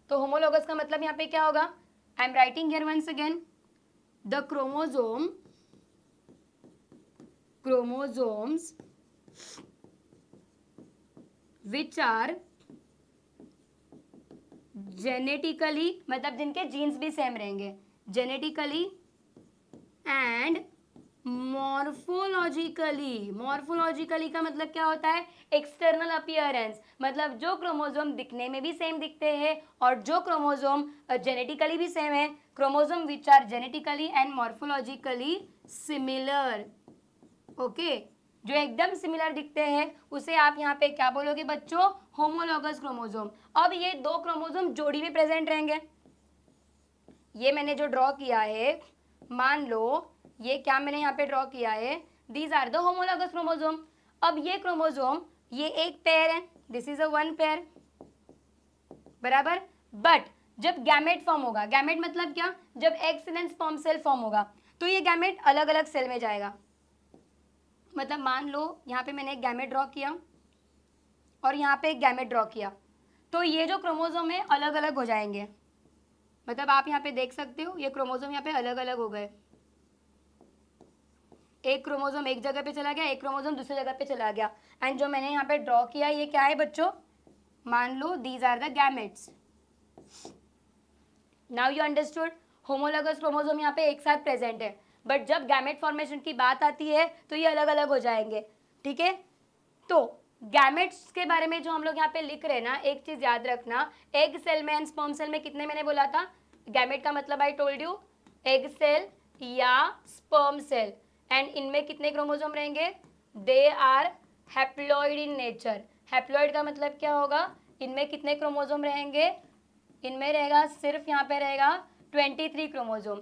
तो होमोलोगस का मतलब यहाँ पे क्या होगा, I am writing here once again, the chromosomes which are genetically, मतलब जिनके जीन्स भी सेम रहेंगे, जेनेटिकली एंड मॉर्फोलॉजिकली। मॉर्फोलॉजिकली का मतलब क्या होता है, एक्सटर्नल अपीयरेंस, मतलब जो क्रोमोसोम दिखने में भी सेम दिखते हैं और जो क्रोमोसोम जेनेटिकली भी सेम है, chromosome which are genetically and morphologically similar, okay, जो एकदम सिमिलर दिखते हैं उसे आप यहाँ पे क्या बोलोगे बच्चों, होमोलोगस क्रोमोसोम। अब ये दो क्रोमोसोम जोड़ी में प्रेजेंट रहेंगे, ये मैंने जो ड्रॉ किया है, मान लो ये क्या मैंने यहाँ पे ड्रॉ किया है, these are the homologous chromosome. अब ये क्रोमोसोम, ये एक पेयर है, this is a one pair, बराबर। बट जब गैमेट फॉर्म होगा, गैमेट मतलब क्या, जब egg cell and sperm cell form होगा, तो ये गैमेट अलग अलग सेल में जाएगा। मतलब मान लो यहाँ पे मैंने एक गैमेट ड्रॉ किया और यहाँ पे एक गैमेट ड्रॉ किया, तो ये जो क्रोमोसोम है अलग अलग हो जाएंगे। मतलब आप यहाँ पे देख सकते हो ये क्रोमोसोम यहाँ पे अलग अलग हो गए, एक क्रोमोसोम एक जगह पे चला गया, एक क्रोमोसोम दूसरी जगह पे चला गया। एंड जो मैंने यहाँ पे ड्रॉ किया ये क्या है बच्चों, मान लो these are the gametes. Now you understood, homologous chromosome यहाँ पे एक साथ प्रेजेंट है, बट जब गैमेट फॉर्मेशन की बात आती है तो ये अलग अलग हो जाएंगे, ठीक है। तो गैमेट्स के बारे में जो हम लोग यहाँ पे लिख रहे हैं ना, एक चीज याद रखना, एग सेल में एंड स्पर्म सेल में कितने मैंने बोला था, गैमेट का मतलब I told you egg cell या स्पर्म सेल, एंड इनमें कितने क्रोमोसोम रहेंगे, they are haploid in nature. Haploid का मतलब क्या होगा, इनमें कितने क्रोमोसोम रहेंगे, इनमें रहेगा सिर्फ यहाँ पे रहेगा 23 क्रोमोसोम,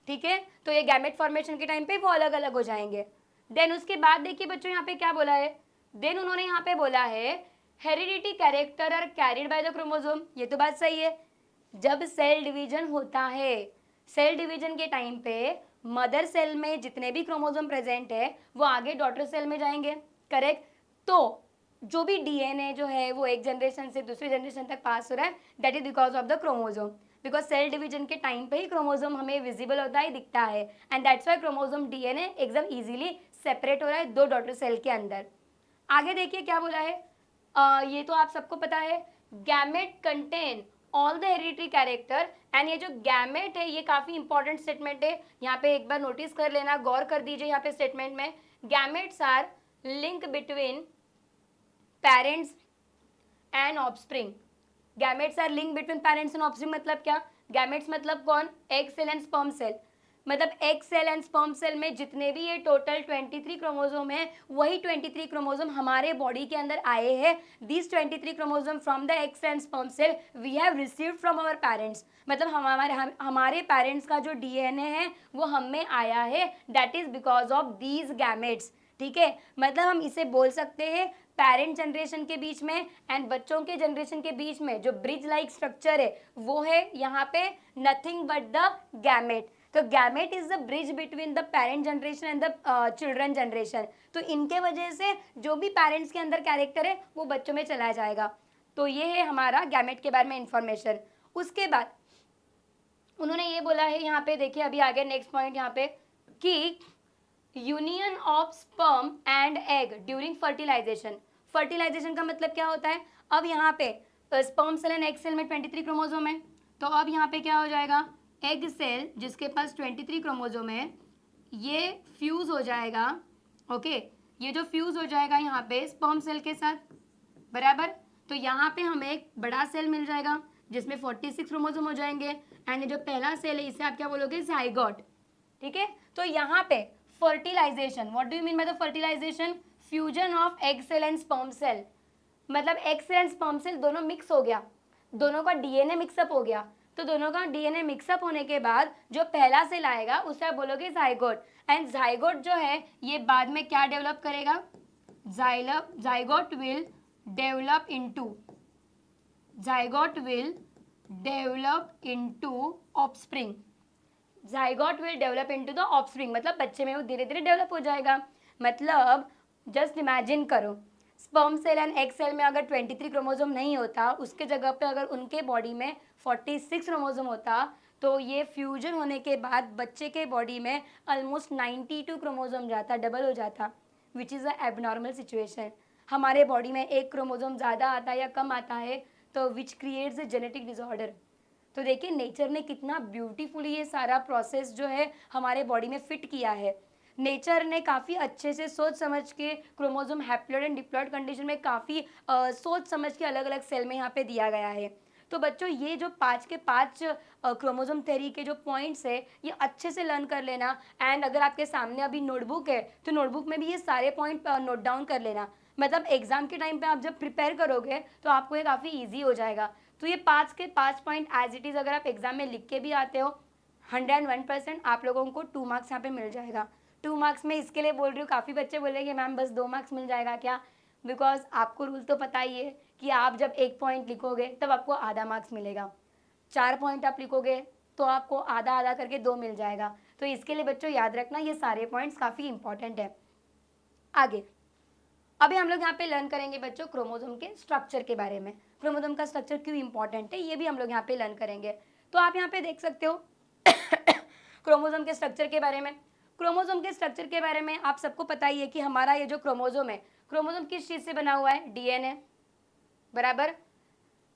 ठीक है। तो ये गैमेट फॉर्मेशन के टाइम पे वो अलग अलग हो जाएंगे। देन उसके बाद देखिए बच्चों यहाँ पे क्या बोला है, देन उन्होंने यहाँ पे बोला है heredity character are carried by the chromosome. ये तो बात सही है, जब सेल डिवीजन होता है, सेल डिवीजन के टाइम पे मदर सेल में जितने भी क्रोमोसोम प्रेजेंट है वो आगे डॉटर सेल में जाएंगे, करेक्ट। तो जो भी डीएनए जो है वो एक जनरेशन से दूसरी जनरेशन तक पास हो रहा है, that is because of the chromosome, because cell division के टाइम पे ही क्रोमोसोम हमें विजिबल होता है, दिखता है, and that's why chromosome DNA एकदम इजीली सेपरेट हो रहा है दो डॉटर सेल के अंदर। आगे देखिए क्या बोला है, ये तो आप सबको पता है, gamete contain all the hereditary character, and ये जो गैमेट है ये काफी इंपॉर्टेंट स्टेटमेंट है, यहाँ पे एक बार नोटिस कर लेना, गौर कर दीजिए यहाँ पे स्टेटमेंट में, gametes are link between parents and offspring. Gametes are link between parents and offspring मतलब क्या, गैमेट्स मतलब कौन, egg cell and sperm cell, मतलब egg cell and sperm cell में जितने भी ये टोटल 23 क्रोमोसोम है, वही 23 क्रोमोसोम हमारे बॉडी के अंदर आए हैं। This 23 chromosome from the egg cell and sperm cell we have received from our parents, मतलब हमारे पेरेंट्स का जो डीएनए है वो हम में आया है, that is because of these gametes, ठीक है। मतलब हम इसे बोल सकते हैं पेरेंट जनरेशन के बीच में एंड बच्चों के जनरेशन के बीच में जो ब्रिज लाइक स्ट्रक्चर है वो है यहाँ पे नथिंग बट द गैमेट। तो gamete is the bridge between the parent generation and the children generation. तो इनके वजह से जो भी पेरेंट्स के अंदर कैरेक्टर है वो बच्चों में चला जाएगा। तो ये है हमारा गैमेट के बारे में इंफॉर्मेशन। उसके बाद उन्होंने ये बोला है यहाँ पे, देखिए अभी आगे नेक्स्ट पॉइंट यहाँ पे, कि union of sperm and egg during fertilization. Fertilization का मतलब क्या होता है, अब यहाँ पे sperm cell and egg cell में 23 क्रोमोसोम है, तो अब यहाँ पे क्या हो जाएगा, एग सेल जिसके पास 23 क्रोमोसोम है ये फ्यूज हो जाएगा, ओके, ये जो फ्यूज हो जाएगा यहाँ पे स्पर्म सेल के साथ, बराबर। तो यहाँ पे हमें एक बड़ा सेल मिल जाएगा जिसमें 46 क्रोमोसोम हो जाएंगे, एंड ये जो पहला सेल है इसे आप क्या बोलोगे, जाइगोट, ठीक है। तो यहाँ पे fertilization. What do you mean by the fertilization? Fusion of egg cell and sperm cell. मतलब egg cell and sperm cell दोनों मिक्स हो गया, दोनों का डीएनए मिक्सअप हो गया. तो दोनों का डीएनए मिक्सअप होने के बाद जो पहला सेल आएगा उसे आप बोलोगे जाइगोट. एंड जाइगोट जो है ये बाद में क्या डेवलप करेगा? Zygote will develop into zygote will develop into offspring. zygote will develop into the offspring मतलब बच्चे में वो धीरे धीरे डेवलप हो जाएगा. मतलब जस्ट इमेजिन करो, sperm cell and egg cell में अगर 23 क्रोमोसोम नहीं होता, उसके जगह पे अगर उनके बॉडी में 46 क्रोमोसोम होता, तो ये फ्यूजन होने के बाद बच्चे के बॉडी में ऑलमोस्ट 92 क्रोमोसोम जाता, डबल हो जाता, which is a abnormal situation. हमारे बॉडी में एक क्रोमोसोम ज़्यादा आता है या कम आता है तो which creates a genetic disorder. तो देखिए नेचर ने कितना ब्यूटीफुली ये सारा प्रोसेस जो है हमारे बॉडी में फिट किया है. नेचर ने काफ़ी अच्छे से सोच समझ के chromosome haploid and diploid condition में काफ़ी सोच समझ के अलग अलग सेल में यहाँ पे दिया गया है. तो बच्चों ये जो 5 के 5 क्रोमोसोम थ्योरी के जो पॉइंट्स है ये अच्छे से लर्न कर लेना. एंड अगर आपके सामने अभी नोटबुक है तो नोटबुक में भी ये सारे पॉइंट नोट डाउन कर लेना. मतलब एग्जाम के टाइम पे आप जब प्रिपेयर करोगे तो आपको ये काफ़ी ईजी हो जाएगा. तो ये 5 के 5 पॉइंट एज इट इज़ अगर आप एग्जाम में लिख के भी आते हो 101% आप लोगों को 2 मार्क्स यहाँ पे मिल जाएगा. 2 मार्क्स में इसके लिए बोल रही हूँ, काफ़ी बच्चे बोलेंगे मैम बस 2 मार्क्स मिल जाएगा क्या? बिकॉज आपको रूल तो पता ही है कि आप जब 1 पॉइंट लिखोगे तब आपको आधा मार्क्स मिलेगा, 4 पॉइंट आप लिखोगे तो आपको आधा आधा करके 2 मिल जाएगा. तो इसके लिए बच्चों याद रखना ये सारे पॉइंट्स काफ़ी इंपॉर्टेंट है. आगे अभी हम लोग यहाँ पे लर्न करेंगे बच्चों क्रोमोसोम के स्ट्रक्चर के बारे में. क्रोमोसोम का स्ट्रक्चर क्यों इंपॉर्टेंट है ये भी हम लोग यहाँ पे लर्न करेंगे. तो आप यहाँ पे देख सकते हो क्रोमोसोम के स्ट्रक्चर के बारे में. क्रोमोसोम के स्ट्रक्चर के बारे में आप सबको पता ही है कि हमारा ये जो क्रोमोसोम है, क्रोमोसोम किस चीज़ से बना हुआ है? डीएनए. बराबर.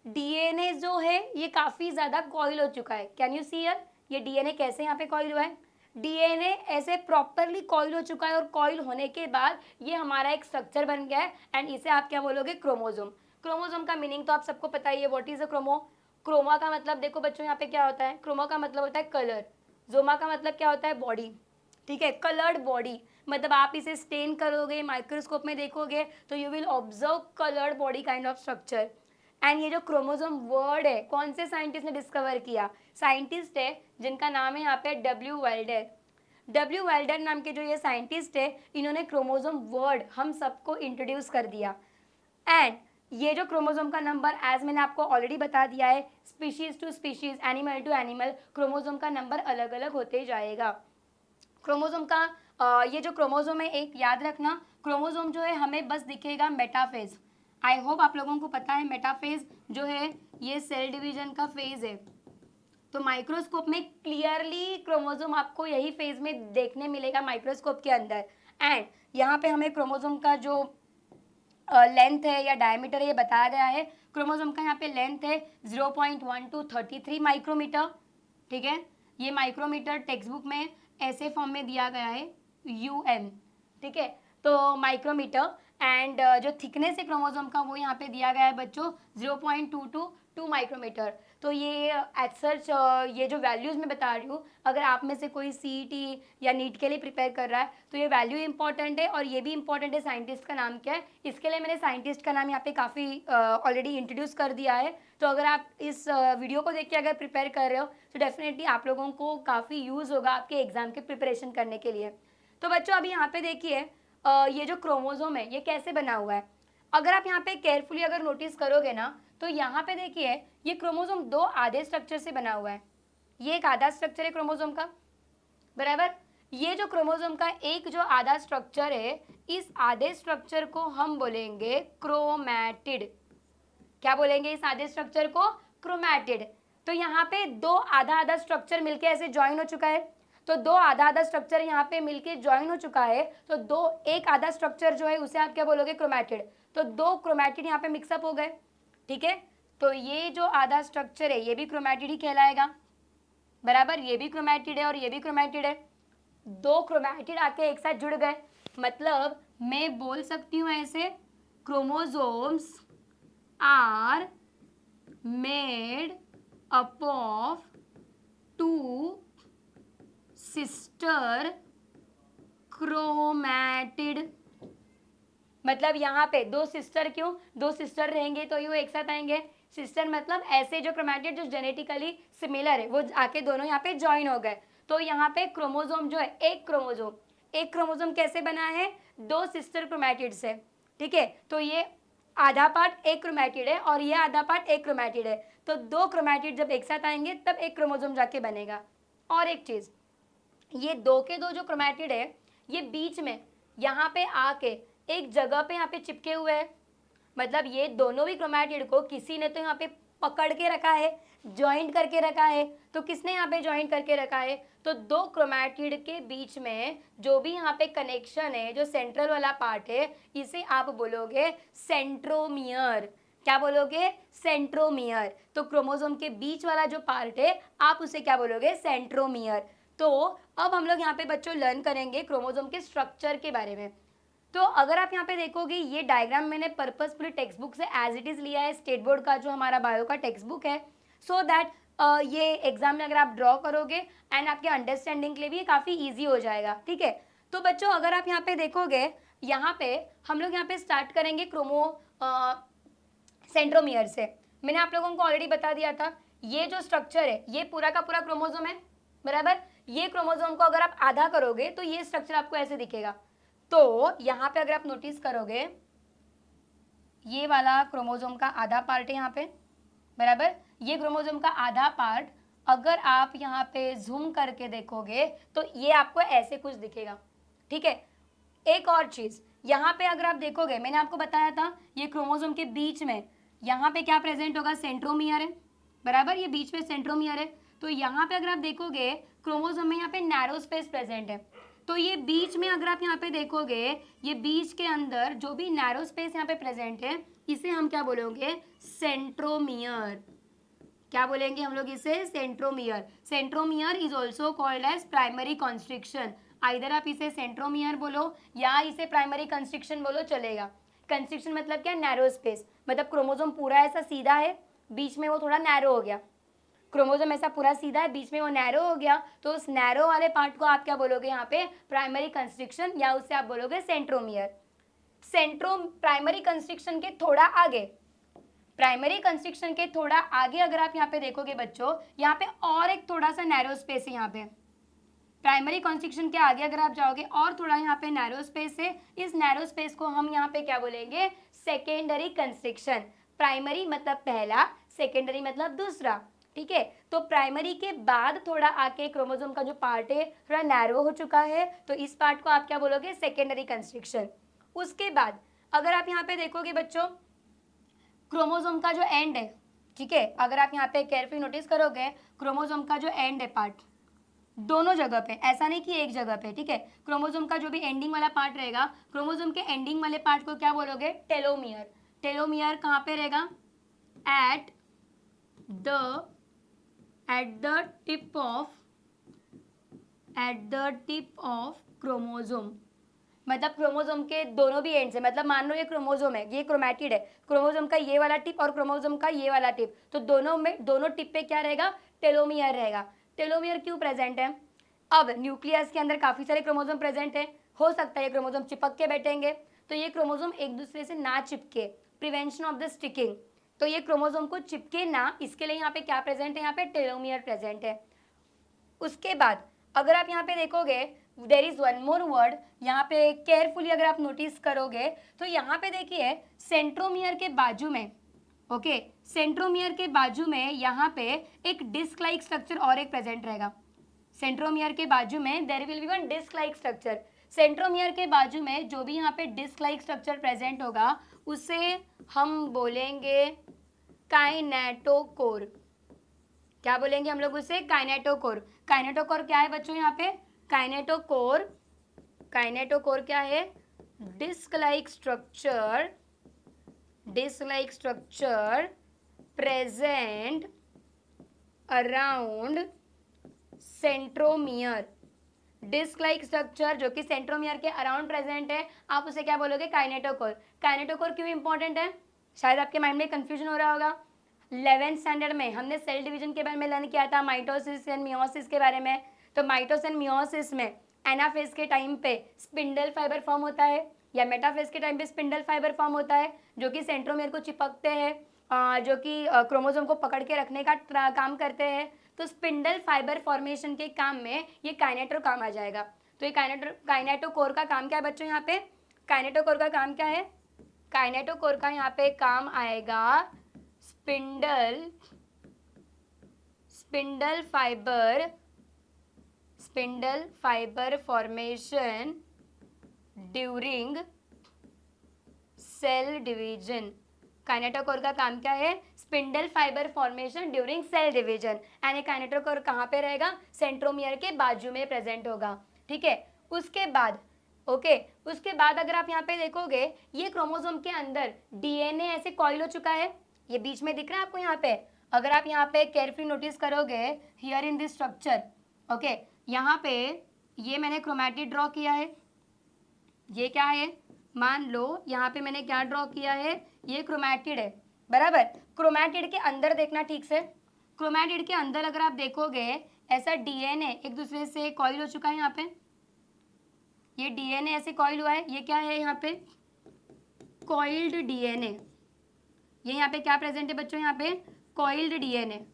डीएनए जो है ये काफ़ी ज़्यादा कॉइल हो चुका है. कैन यू सी हियर ये डीएनए कैसे यहाँ पे कॉइल हुआ है? डीएनए ऐसे प्रॉपरली कॉइल हो चुका है और कॉइल होने के बाद ये हमारा एक स्ट्रक्चर बन गया है. एंड इसे आप क्या बोलोगे? क्रोमोसोम. क्रोमोसोम का मीनिंग तो आप सबको पता ही है. What is a chromo? Chroma का मतलब देखो बच्चों यहाँ पे क्या होता है? क्रोमा का मतलब होता है कलर. जोमा का मतलब क्या होता है? बॉडी. ठीक है, कलर्ड बॉडी. मतलब आप इसे स्टेन करोगे, माइक्रोस्कोप में देखोगे तो you will observe coloured body kind of structure. And ये जो क्रोमोसोम वर्ड है कौन से साइंटिस्ट ने डिस्कवर किया? साइंटिस्ट है जिनका नाम है यहाँ पे डब्ल्यू वेल्डर. डब्ल्यू वेल्डर नाम के जो ये साइंटिस्ट है इन्होंने क्रोमोसोम वर्ड हम सबको इंट्रोड्यूस कर दिया. एंड ये जो क्रोमोसोम का नंबर एज मैंने आपको ऑलरेडी बता दिया है, species to species, animal to animal, chromosome का नंबर अलग अलग होते जाएगा. क्रोमोसोम का ये जो क्रोमोसोम है एक याद रखना, क्रोमोसोम जो है हमें बस दिखेगा मेटाफेज. आई होप आप लोगों को पता है मेटाफेज जो है ये सेल डिवीजन का फेज है. तो माइक्रोस्कोप में क्लियरली क्रोमोसोम आपको यही फेज में देखने मिलेगा माइक्रोस्कोप के अंदर. एंड यहाँ पे हमें क्रोमोसोम का जो लेंथ है या डायमीटर है ये बताया गया है. क्रोमोसोम का यहाँ पे लेंथ है 0.1 to 33 माइक्रोमीटर. ठीक है, ये माइक्रोमीटर टेक्स्ट बुक में ऐसे फॉर्म में दिया गया है UN. ठीक है, तो माइक्रोमीटर. एंड जो थिकनेस है क्रोमोसोम का वो यहाँ पे दिया गया है बच्चों 0.2 to 2 माइक्रोमीटर. तो ये एज सच ये जो वैल्यूज़ मैं बता रही हूँ, अगर आप में से कोई CET या नीट के लिए प्रिपेयर कर रहा है तो ये वैल्यू इंपॉर्टेंट है. और ये भी इंपॉर्टेंट है साइंटिस्ट का नाम क्या है. इसके लिए मैंने साइंटिस्ट का नाम यहाँ पे काफ़ी ऑलरेडी इंट्रोड्यूस कर दिया है. तो अगर आप इस वीडियो को देख के अगर प्रिपेयर कर रहे हो तो डेफिनेटली आप लोगों को काफ़ी यूज़ होगा आपके एग्जाम के प्रिपरेशन करने के लिए. तो बच्चों अभी यहाँ पे देखिए ये जो क्रोमोसोम है ये कैसे बना हुआ है. अगर आप यहाँ पे केयरफुली अगर नोटिस करोगे ना तो यहाँ पे देखिए ये क्रोमोसोम 2 आधे स्ट्रक्चर से बना हुआ है. ये एक आधा स्ट्रक्चर है क्रोमोसोम का. बराबर. ये जो क्रोमोसोम का एक जो आधा स्ट्रक्चर है इस आधे स्ट्रक्चर को हम बोलेंगे क्रोमैटिड. क्या बोलेंगे इस आधे स्ट्रक्चर को? क्रोमैटिड. तो यहाँ पे 2 आधा आधा स्ट्रक्चर मिलके ऐसे ज्वाइन हो चुका है. तो 2 आधा आधा स्ट्रक्चर यहाँ पे मिलके ज्वाइन हो चुका है. तो 2 एक आधा स्ट्रक्चर जो है उसे आप क्या बोलोगे? क्रोमैटिड. तो 2 क्रोमैटिड यहाँ पे मिक्सअप हो गए. ठीक है, तो ये जो आधा स्ट्रक्चर है ये भी क्रोमैटिड ही कहलाएगा. बराबर, ये भी क्रोमैटिड है और ये भी क्रोमैटिड है. 2 क्रोमैटिड आके एक साथ जुड़ गए. मतलब मैं बोल सकती हूँ ऐसे, chromosomes are made up of 2 sister chromatid, मतलब यहाँ पे दो सिस्टर, क्यों दो सिस्टर रहेंगे तो ये वो एक साथ आएंगे। सिस्टर मतलब ऐसे जो क्रोमैटिड जो जेनेटिकली सिमिलर है वो आके दोनों यहाँ पे ज्वाइन हो गए। तो यहाँ पे क्रोमोजोम जो है एक क्रोमोजोम कैसे बना है, दो सिस्टर क्रोमैटिड से, ठीक है। तो ये आधा पार्ट एक क्रोमैटिड है और ये आधा पार्ट एक क्रोमैटिड है, तो दो क्रोमैटिड जब एक साथ आएंगे तब एक क्रोमोजोम जाके बनेगा। और एक चीज, ये दो के दो जो क्रोमैटिड है ये बीच में यहाँ पे आके एक जगह पे यहाँ पे चिपके हुए हैं, मतलब ये दोनों भी क्रोमैटिड को किसी ने तो यहाँ पे पकड़ के रखा है, ज्वाइंट करके रखा है। तो किसने यहाँ पे ज्वाइंट करके रखा है, तो दो क्रोमैटिड के बीच में जो भी यहाँ पे कनेक्शन है, जो सेंट्रल वाला पार्ट है, इसे आप बोलोगे सेंट्रोमियर। क्या बोलोगे, सेंट्रोमियर। तो क्रोमोसोम के बीच वाला जो पार्ट है आप उसे क्या बोलोगे, सेंट्रोमियर। तो अब हम लोग यहाँ पे बच्चों लर्न करेंगे क्रोमोसोम के स्ट्रक्चर के बारे में। तो अगर आप यहाँ पे देखोगे ये डायग्राम मैंने पर्पसफुली टेक्स्ट बुक से एज इट इज लिया है, स्टेट बोर्ड का जो हमारा बायो का टेक्स्ट बुक है, सो दैट ये एग्जाम में अगर आप ड्रॉ करोगे एंड आपके अंडरस्टैंडिंग के लिए भी ये काफ़ी ईजी हो जाएगा, ठीक है। तो बच्चों अगर आप यहाँ पे देखोगे, यहाँ पे हम लोग यहाँ पे स्टार्ट करेंगे सेंट्रोमियर से। मैंने आप लोगों को ऑलरेडी बता दिया था, ये जो स्ट्रक्चर है ये पूरा का पूरा क्रोमोजोम है, बराबर। ये क्रोमोजोम को अगर आप आधा करोगे तो ये स्ट्रक्चर आपको ऐसे दिखेगा। तो यहाँ पे अगर आप नोटिस करोगे, ये वाला क्रोमोजोम का आधा पार्ट है यहाँ पे, बराबर। ये क्रोमोजोम का आधा पार्ट अगर आप यहाँ पे जूम करके देखोगे तो ये आपको ऐसे कुछ दिखेगा, ठीक है। एक और चीज, यहाँ पे अगर आप देखोगे, मैंने आपको बताया था ये क्रोमोजोम के बीच में यहाँ पे क्या प्रेजेंट होगा, सेंट्रोमियर है, बराबर। ये बीच में सेंट्रोमियर है। तो यहाँ पे अगर आप देखोगे क्रोमोजोम में यहाँ पे नैरो स्पेस प्रेजेंट है। तो ये बीच में अगर आप यहाँ पे देखोगे, ये बीच के अंदर जो भी नैरो स्पेस यहाँ पे प्रेजेंट है इसे हम क्या बोलेंगे, सेंट्रोमियर। क्या बोलेंगे हम लोग इसे, centromere. Centromere is also called as primary constriction. Either आप इसे सेंट्रोमियर बोलो या इसे प्राइमरी कंस्ट्रिक्शन बोलो, चलेगा। कंस्ट्रिक्शन मतलब क्या, नैरो स्पेस, मतलब क्रोमोजोम पूरा ऐसा सीधा है, बीच में वो थोड़ा नैरो हो गया। क्रोमोजोम ऐसा पूरा सीधा है, बीच में वो नैरो हो गया, तो उस नैरो वाले पार्ट को आप क्या बोलोगे यहाँ पे, प्राइमरी कंस्ट्रिक्शन, या उससे आप बोलोगे सेंट्रोमियर। प्राइमरी कंस्ट्रिक्शन के थोड़ा आगे, प्राइमरी कंस्ट्रिक्शन के थोड़ा आगे अगर आप यहाँ पे देखोगे बच्चों, यहाँ पे और एक थोड़ा सा नैरो स्पेस है। यहाँ पे प्राइमरी कंस्ट्रिक्शन के आगे अगर आप जाओगे और थोड़ा यहाँ पे नैरो स्पेस है, इस नैरो स्पेस को हम यहाँ पे क्या बोलेंगे, सेकेंडरी कंस्ट्रिक्शन। प्राइमरी मतलब पहला, सेकेंडरी मतलब दूसरा, ठीक है। तो प्राइमरी के बाद थोड़ा आके क्रोमोसोम का जो पार्ट है थोड़ा नैरो हो चुका है, तो इस पार्ट को आप क्या बोलोगे, सेकेंडरी कंस्ट्रिक्शन। उसके बाद अगर आप यहाँ पे देखोगे बच्चों, क्रोमोसोम का जो एंड है, ठीक है, अगर आप यहाँ पे केयरफुली नोटिस करोगे, क्रोमोसोम का जो एंड है पार्ट, दोनों जगह पे, ऐसा नहीं कि एक जगह पे, ठीक है। क्रोमोसोम का जो भी एंडिंग वाला पार्ट रहेगा, क्रोमोसोम के एंडिंग वाले पार्ट को क्या बोलोगे, टेलोमियर। टेलोमियर कहाँ पे रहेगा, eight the tip of chromosome. मतलब क्रोमोसोम के दोनों भी एंड से, मतलब मान लो ये क्रोमोसोम है, ये क्रोमैटिड है, क्रोमोसोम का ये वाला टिप और क्रोमोसोम का ये वाला टिप, तो दोनों में, दोनों टिप पे क्या रहेगा, टेलोमियर रहेगा। टेलोमियर क्यों प्रेजेंट है, अब न्यूक्लियस के अंदर काफी सारे क्रोमोसोम प्रेजेंट है, हो सकता है ये क्रोमोसोम चिपक के बैठेंगे, तो ये क्रोमोसोम एक दूसरे से ना चिपके, प्रिवेंशन ऑफ द स्टिकिंग। तो ये क्रोमोसोम को चिपके ना, इसके लिए यहाँ पे क्या प्रेजेंट है, यहाँ पे टेलोमियर प्रेजेंट है। उसके बाद अगर आप यहाँ पे देखोगे, there is one more word, यहाँ पे केयरफुली अगर आप नोटिस करोगे तो यहाँ पे देखिए सेंट्रोमियर के बाजू में, ओके, सेंट्रोमियर के बाजू में यहाँ पे एक डिस्क लाइक स्ट्रक्चर और एक प्रेजेंट रहेगा। सेंट्रोमियर के बाजू में there will be one disc like structure. Centromere के बाजू में जो भी यहाँ पे डिस्क लाइक स्ट्रक्चर प्रेजेंट होगा उसे हम बोलेंगे काइनेटोकोर। क्या बोलेंगे हम लोग उसे, काइनेटोकोर। काइनेटोकोर क्या है बच्चों, यहाँ पे काइनेटोकोर, काइनेटोकोर क्या है, disc like structure, disc like structure present around centromere. Disc like structure जो कि सेंट्रोमियर के अराउंड प्रेजेंट है, आप उसे क्या बोलोगे, काइनेटोकोर। काइनेटोकोर क्यों इंपॉर्टेंट है, शायद आपके माइंड में कंफ्यूजन हो रहा होगा। 11th स्टैंडर्ड में हमने सेल डिवीजन के बारे में लर्न किया था, माइटोसिस एंड मियोसिस के बारे में। तो माइटोसिस एंड मियोसिस में एनाफेज के टाइम पे स्पिंडल फाइबर फॉर्म होता है या मेटाफेज के टाइम पे स्पिंडल फाइबर फॉर्म होता है, जो कि सेंट्रोमियर को चिपकते हैं, जो कि क्रोमोसोम को पकड़ के रखने का काम करते हैं। तो स्पिंडल फाइबर फॉर्मेशन के काम में ये काइनेटो काम आ जाएगा। तो ये काइनेटोकोर का काम क्या है बच्चों? यहाँ पे काइनेटोकोर का काम क्या है? काइनेटोकोर का यहाँ पे काम आएगा spindle fibre formation during cell division. Kinetochore का काम क्या है? Spindle fibre formation during cell division. And kinetochore कहाँ पे रहेगा? सेंट्रोमियर के बाजू में प्रेजेंट होगा। ठीक है, उसके बाद उसके बाद अगर आप यहाँ पे देखोगे, ये क्रोमोसोम के अंदर डीएनए ऐसे कॉइल हो चुका है, ये बीच में दिख रहा है आपको यहाँ पे। अगर आप यहाँ पे केयरफुली नोटिस करोगे, here in this structure, okay, यहाँ पे ये मैंने क्रोमैटिड ड्रॉ किया है। ये क्या है? मान लो यहाँ पे मैंने क्या ड्रॉ किया है? ये क्रोमैटिड है, बराबर। क्रोमैटिड के अंदर देखना ठीक से, क्रोमैटिड के अंदर अगर आप देखोगे ऐसा डीएनए एक दूसरे से कॉइल हो चुका है। यहाँ पे ये डीएनए ऐसे कॉइल हुआ है, ये क्या है? यहाँ पे कॉइल्ड डीएनए। ये यहाँ पे क्या प्रेजेंट है बच्चों? यहाँ पे कॉइल्ड डीएनए।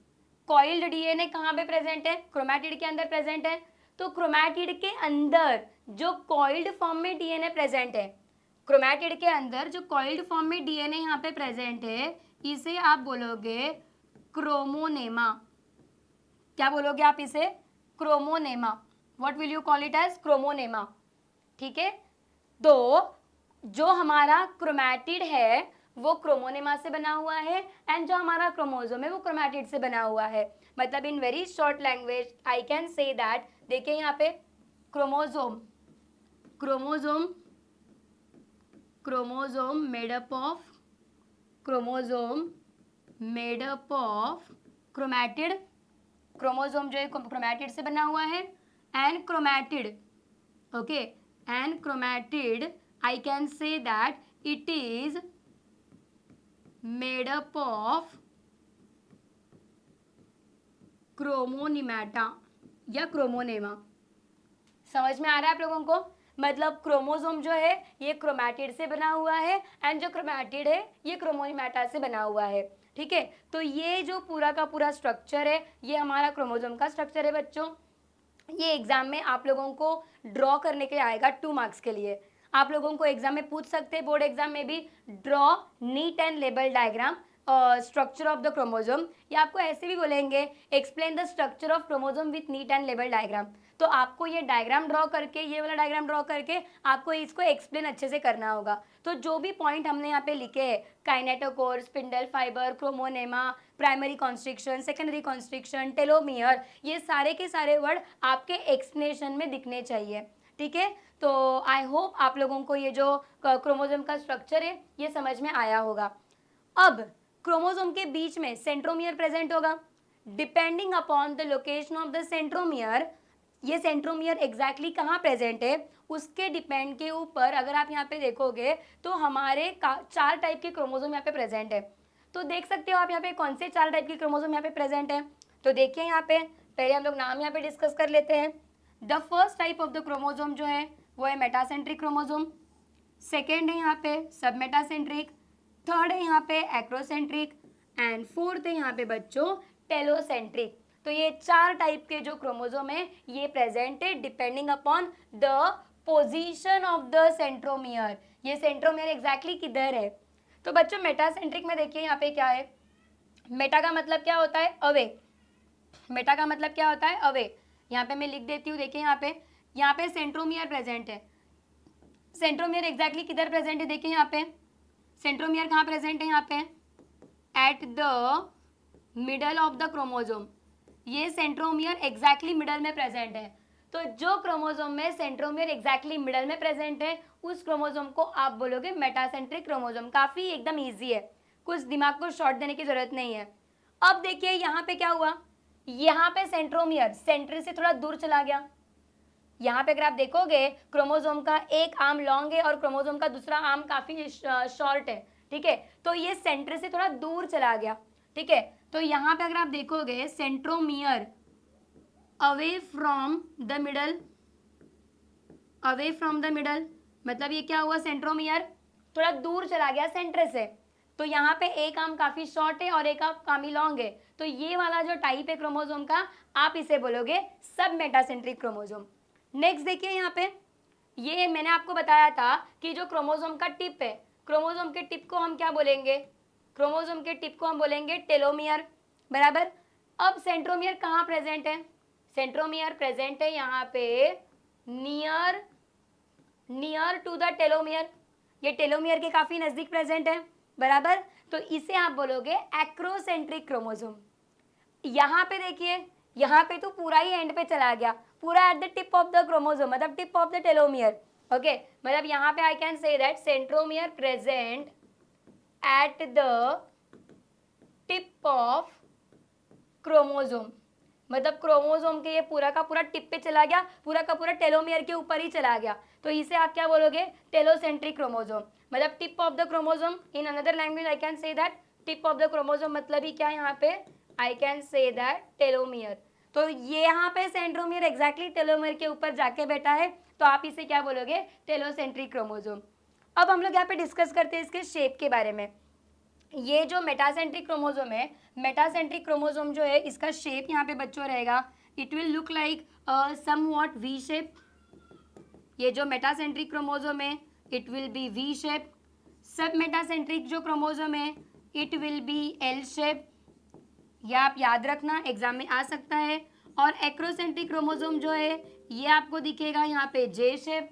कॉइल्ड डीएनए कहाँ पे प्रेजेंट है? क्रोमैटिड के अंदर प्रेजेंट है। तो क्रोमैटिड के अंदर जो कॉइल्ड फॉर्म में डीएनए प्रेजेंट है, क्रोमैटिड के अंदर जो कॉइल्ड फॉर्म में डीएनए यहाँ पे प्रेजेंट है, इसे आप बोलोगे क्रोमोनेमा। क्या बोलोगे आप इसे? Chromonema. What will you call it as? Chromonema. ठीक है, तो जो हमारा क्रोमैटिड है वो क्रोमोनेमा से बना हुआ है, एंड जो हमारा क्रोमोसोम है वो क्रोमैटिड से बना हुआ है। मतलब in very short language I can say that, देखिए यहाँ पे chromosome made up of chromatid. Chromosome जो है क्रोमैटिड से बना हुआ है, and chromatid, okay, and chromatid I can say that it is made up of क्रोमोनिमेटा या क्रोमोनेमा। समझ में आ रहा है आप लोगों को? मतलब क्रोमोसोम जो है ये क्रोमैटिड से बना हुआ है, एंड जो क्रोमैटिड है ये क्रोमोनिमेटा से बना हुआ है। ठीक है, तो ये जो पूरा का पूरा स्ट्रक्चर है ये हमारा क्रोमोसोम का स्ट्रक्चर है बच्चों। ये एग्जाम में आप लोगों को ड्रॉ करने के लिए आएगा 2 मार्क्स के लिए। आप लोगों को एग्जाम में पूछ सकते हैं, बोर्ड एग्जाम में भी, draw neat and label diagram structure of the chromosome, या आपको ऐसे भी बोलेंगे explain the structure of chromosome with neat and label diagram. तो आपको ये डायग्राम ड्रॉ करके, ये वाला डायग्राम ड्रॉ करके आपको इसको एक्सप्लेन अच्छे से करना होगा। तो जो भी पॉइंट हमने यहाँ पे लिखे हैं, kinetochore, spindle fibre, क्रोमोनेमा, primary constriction, secondary constriction, telomere, ये सारे के सारे वर्ड आपके एक्सप्लेनेशन में दिखने चाहिए। ठीक है, तो आई होप आप लोगों को ये जो क्रोमोसोम का स्ट्रक्चर है ये समझ में आया होगा। अब क्रोमोसोम के बीच में सेंट्रोमियर प्रेजेंट होगा। Depending upon the location of the centromere, ये सेंट्रोमियर एग्जैक्टली कहाँ प्रेजेंट है उसके डिपेंड के ऊपर अगर आप यहाँ पे देखोगे तो हमारे 4 टाइप के क्रोमोसोम यहाँ पे प्रेजेंट है। तो देख सकते हो आप यहाँ पे कौन से 4 टाइप के क्रोमोसोम यहाँ पे प्रेजेंट है। तो देखिए यहाँ पे पहले हम लोग नाम यहाँ पे डिस्कस कर लेते हैं। The first type of the chromosome जो है वो है मेटासेंट्रिक क्रोमोसोम, सेकेंड है यहाँ पे सब मेटासेंट्रिक, थर्ड है यहाँ पे एक्रोसेंट्रिक, एंड फोर्थ है यहाँ पे बच्चों टेलोसेंट्रिक। तो ये 4 टाइप के जो क्रोमोसोम है ये प्रेजेंट है depending upon the position of the centromere. ये सेंट्रोमियर एग्जैक्टली किधर है। तो बच्चों मेटासेंट्रिक में देखिए यहाँ पे क्या है, मेटा का मतलब क्या होता है? अवे। मेटा का मतलब क्या होता है? अवे। यहाँ पे मैं लिख देती हूँ, देखिए यहाँ पे सेंट्रोमियर प्रेजेंट है। सेंट्रोमियर एग्जैक्टली किधर प्रेजेंट है? देखिए यहाँ पे सेंट्रोमियर कहाँ प्रेजेंट है? यहाँ पे at the middle of the chromosome. ये सेंट्रोमियर एग्जैक्टली मिडल में प्रेजेंट है। तो जो क्रोमोसोम में सेंट्रोमियर एग्जैक्टली मिडल में प्रेजेंट है उस क्रोमोसोम को आप बोलोगे मेटासेंट्रिक क्रोमोसोम। काफी एकदम इजी है, कुछ दिमाग को शॉर्ट देने की जरूरत नहीं है। अब देखिए यहाँ पे क्या हुआ, यहाँ पे सेंट्रोमियर सेंटर से थोड़ा दूर चला गया। यहाँ पे अगर आप देखोगे क्रोमोसोम का एक आर्म लॉन्ग है और क्रोमोसोम का दूसरा आर्म काफी शॉर्ट है। ठीक है, तो ये सेंटर से थोड़ा दूर चला गया। ठीक है, तो यहाँ पे अगर आप देखोगे centromere away from the middle, away from the middle, मतलब ये क्या हुआ, सेंट्रोमियर थोड़ा दूर चला गया सेंटर से, तो यहाँ पे एक आर्म काफी शॉर्ट है और एक आर्म काफी लॉन्ग है, तो ये वाला जो टाइप है क्रोमोसोम का आप इसे बोलोगे सब मेटासेंट्रिक क्रोमोसोम। नेक्स्ट देखिए यहाँ पे, ये मैंने आपको बताया था कि जो क्रोमोसोम का टिप है, क्रोमोसोम के टिप को हम क्या बोलेंगे, क्रोमोसोम के टिप को हम बोलेंगे टेलोमियर, बराबर। अब सेंट्रोमियर कहाँ प्रेजेंट है, सेंट्रोमियर प्रेजेंट है यहाँ पे नियर टू द टेलोमियर, ये टेलोमियर के काफी नजदीक प्रेजेंट है, बराबर। तो इसे आप बोलोगे एक्रोसेंट्रिक क्रोमोसोम। यहाँ पे देखिए, यहाँ पे तो पूरा ही एंड पे चला गया, पूरा at the tip of the chromosome, मतलब tip of the telomere, okay. मतलब यहाँ पे I can say that centromere present at the tip of chromosome, मतलब क्रोमोसोम के ये पूरा का पूरा टिप पे चला गया, पूरा का पूरा टेलोमियर के ऊपर ही चला गया, तो इसे आप क्या बोलोगे, टेलोसेंट्रिक क्रोमोसोम, मतलब tip of the chromosome. In another language I can say that tip of the chromosome, मतलब ही क्या यहाँ पे I can say that telomere. तो ये यहाँ पे सेंट्रोमियर एग्जैक्टली टेलोमियर के ऊपर जाके बैठा है, तो आप इसे क्या बोलोगे, टेलोसेंट्रिक क्रोमोसोम। अब हम लोग यहाँ पे डिस्कस करते हैं इसके शेप के बारे में। ये जो मेटासेंट्रिक क्रोमोसोम है, मेटासेंट्रिक क्रोमोसोम जो है इसका शेप यहाँ पे बच्चों रहेगा, it will look like somewhat V shape. ये जो मेटासेंट्रिक क्रोमोसोम है it will be V shape. सब मेटासेंट्रिक जो क्रोमोसोम है it will be L shape, यह आप याद रखना, एग्जाम में आ सकता है। और एक्रोसेंट्रिक क्रोमोसोम जो है ये आपको दिखेगा यहाँ पे जे शेप।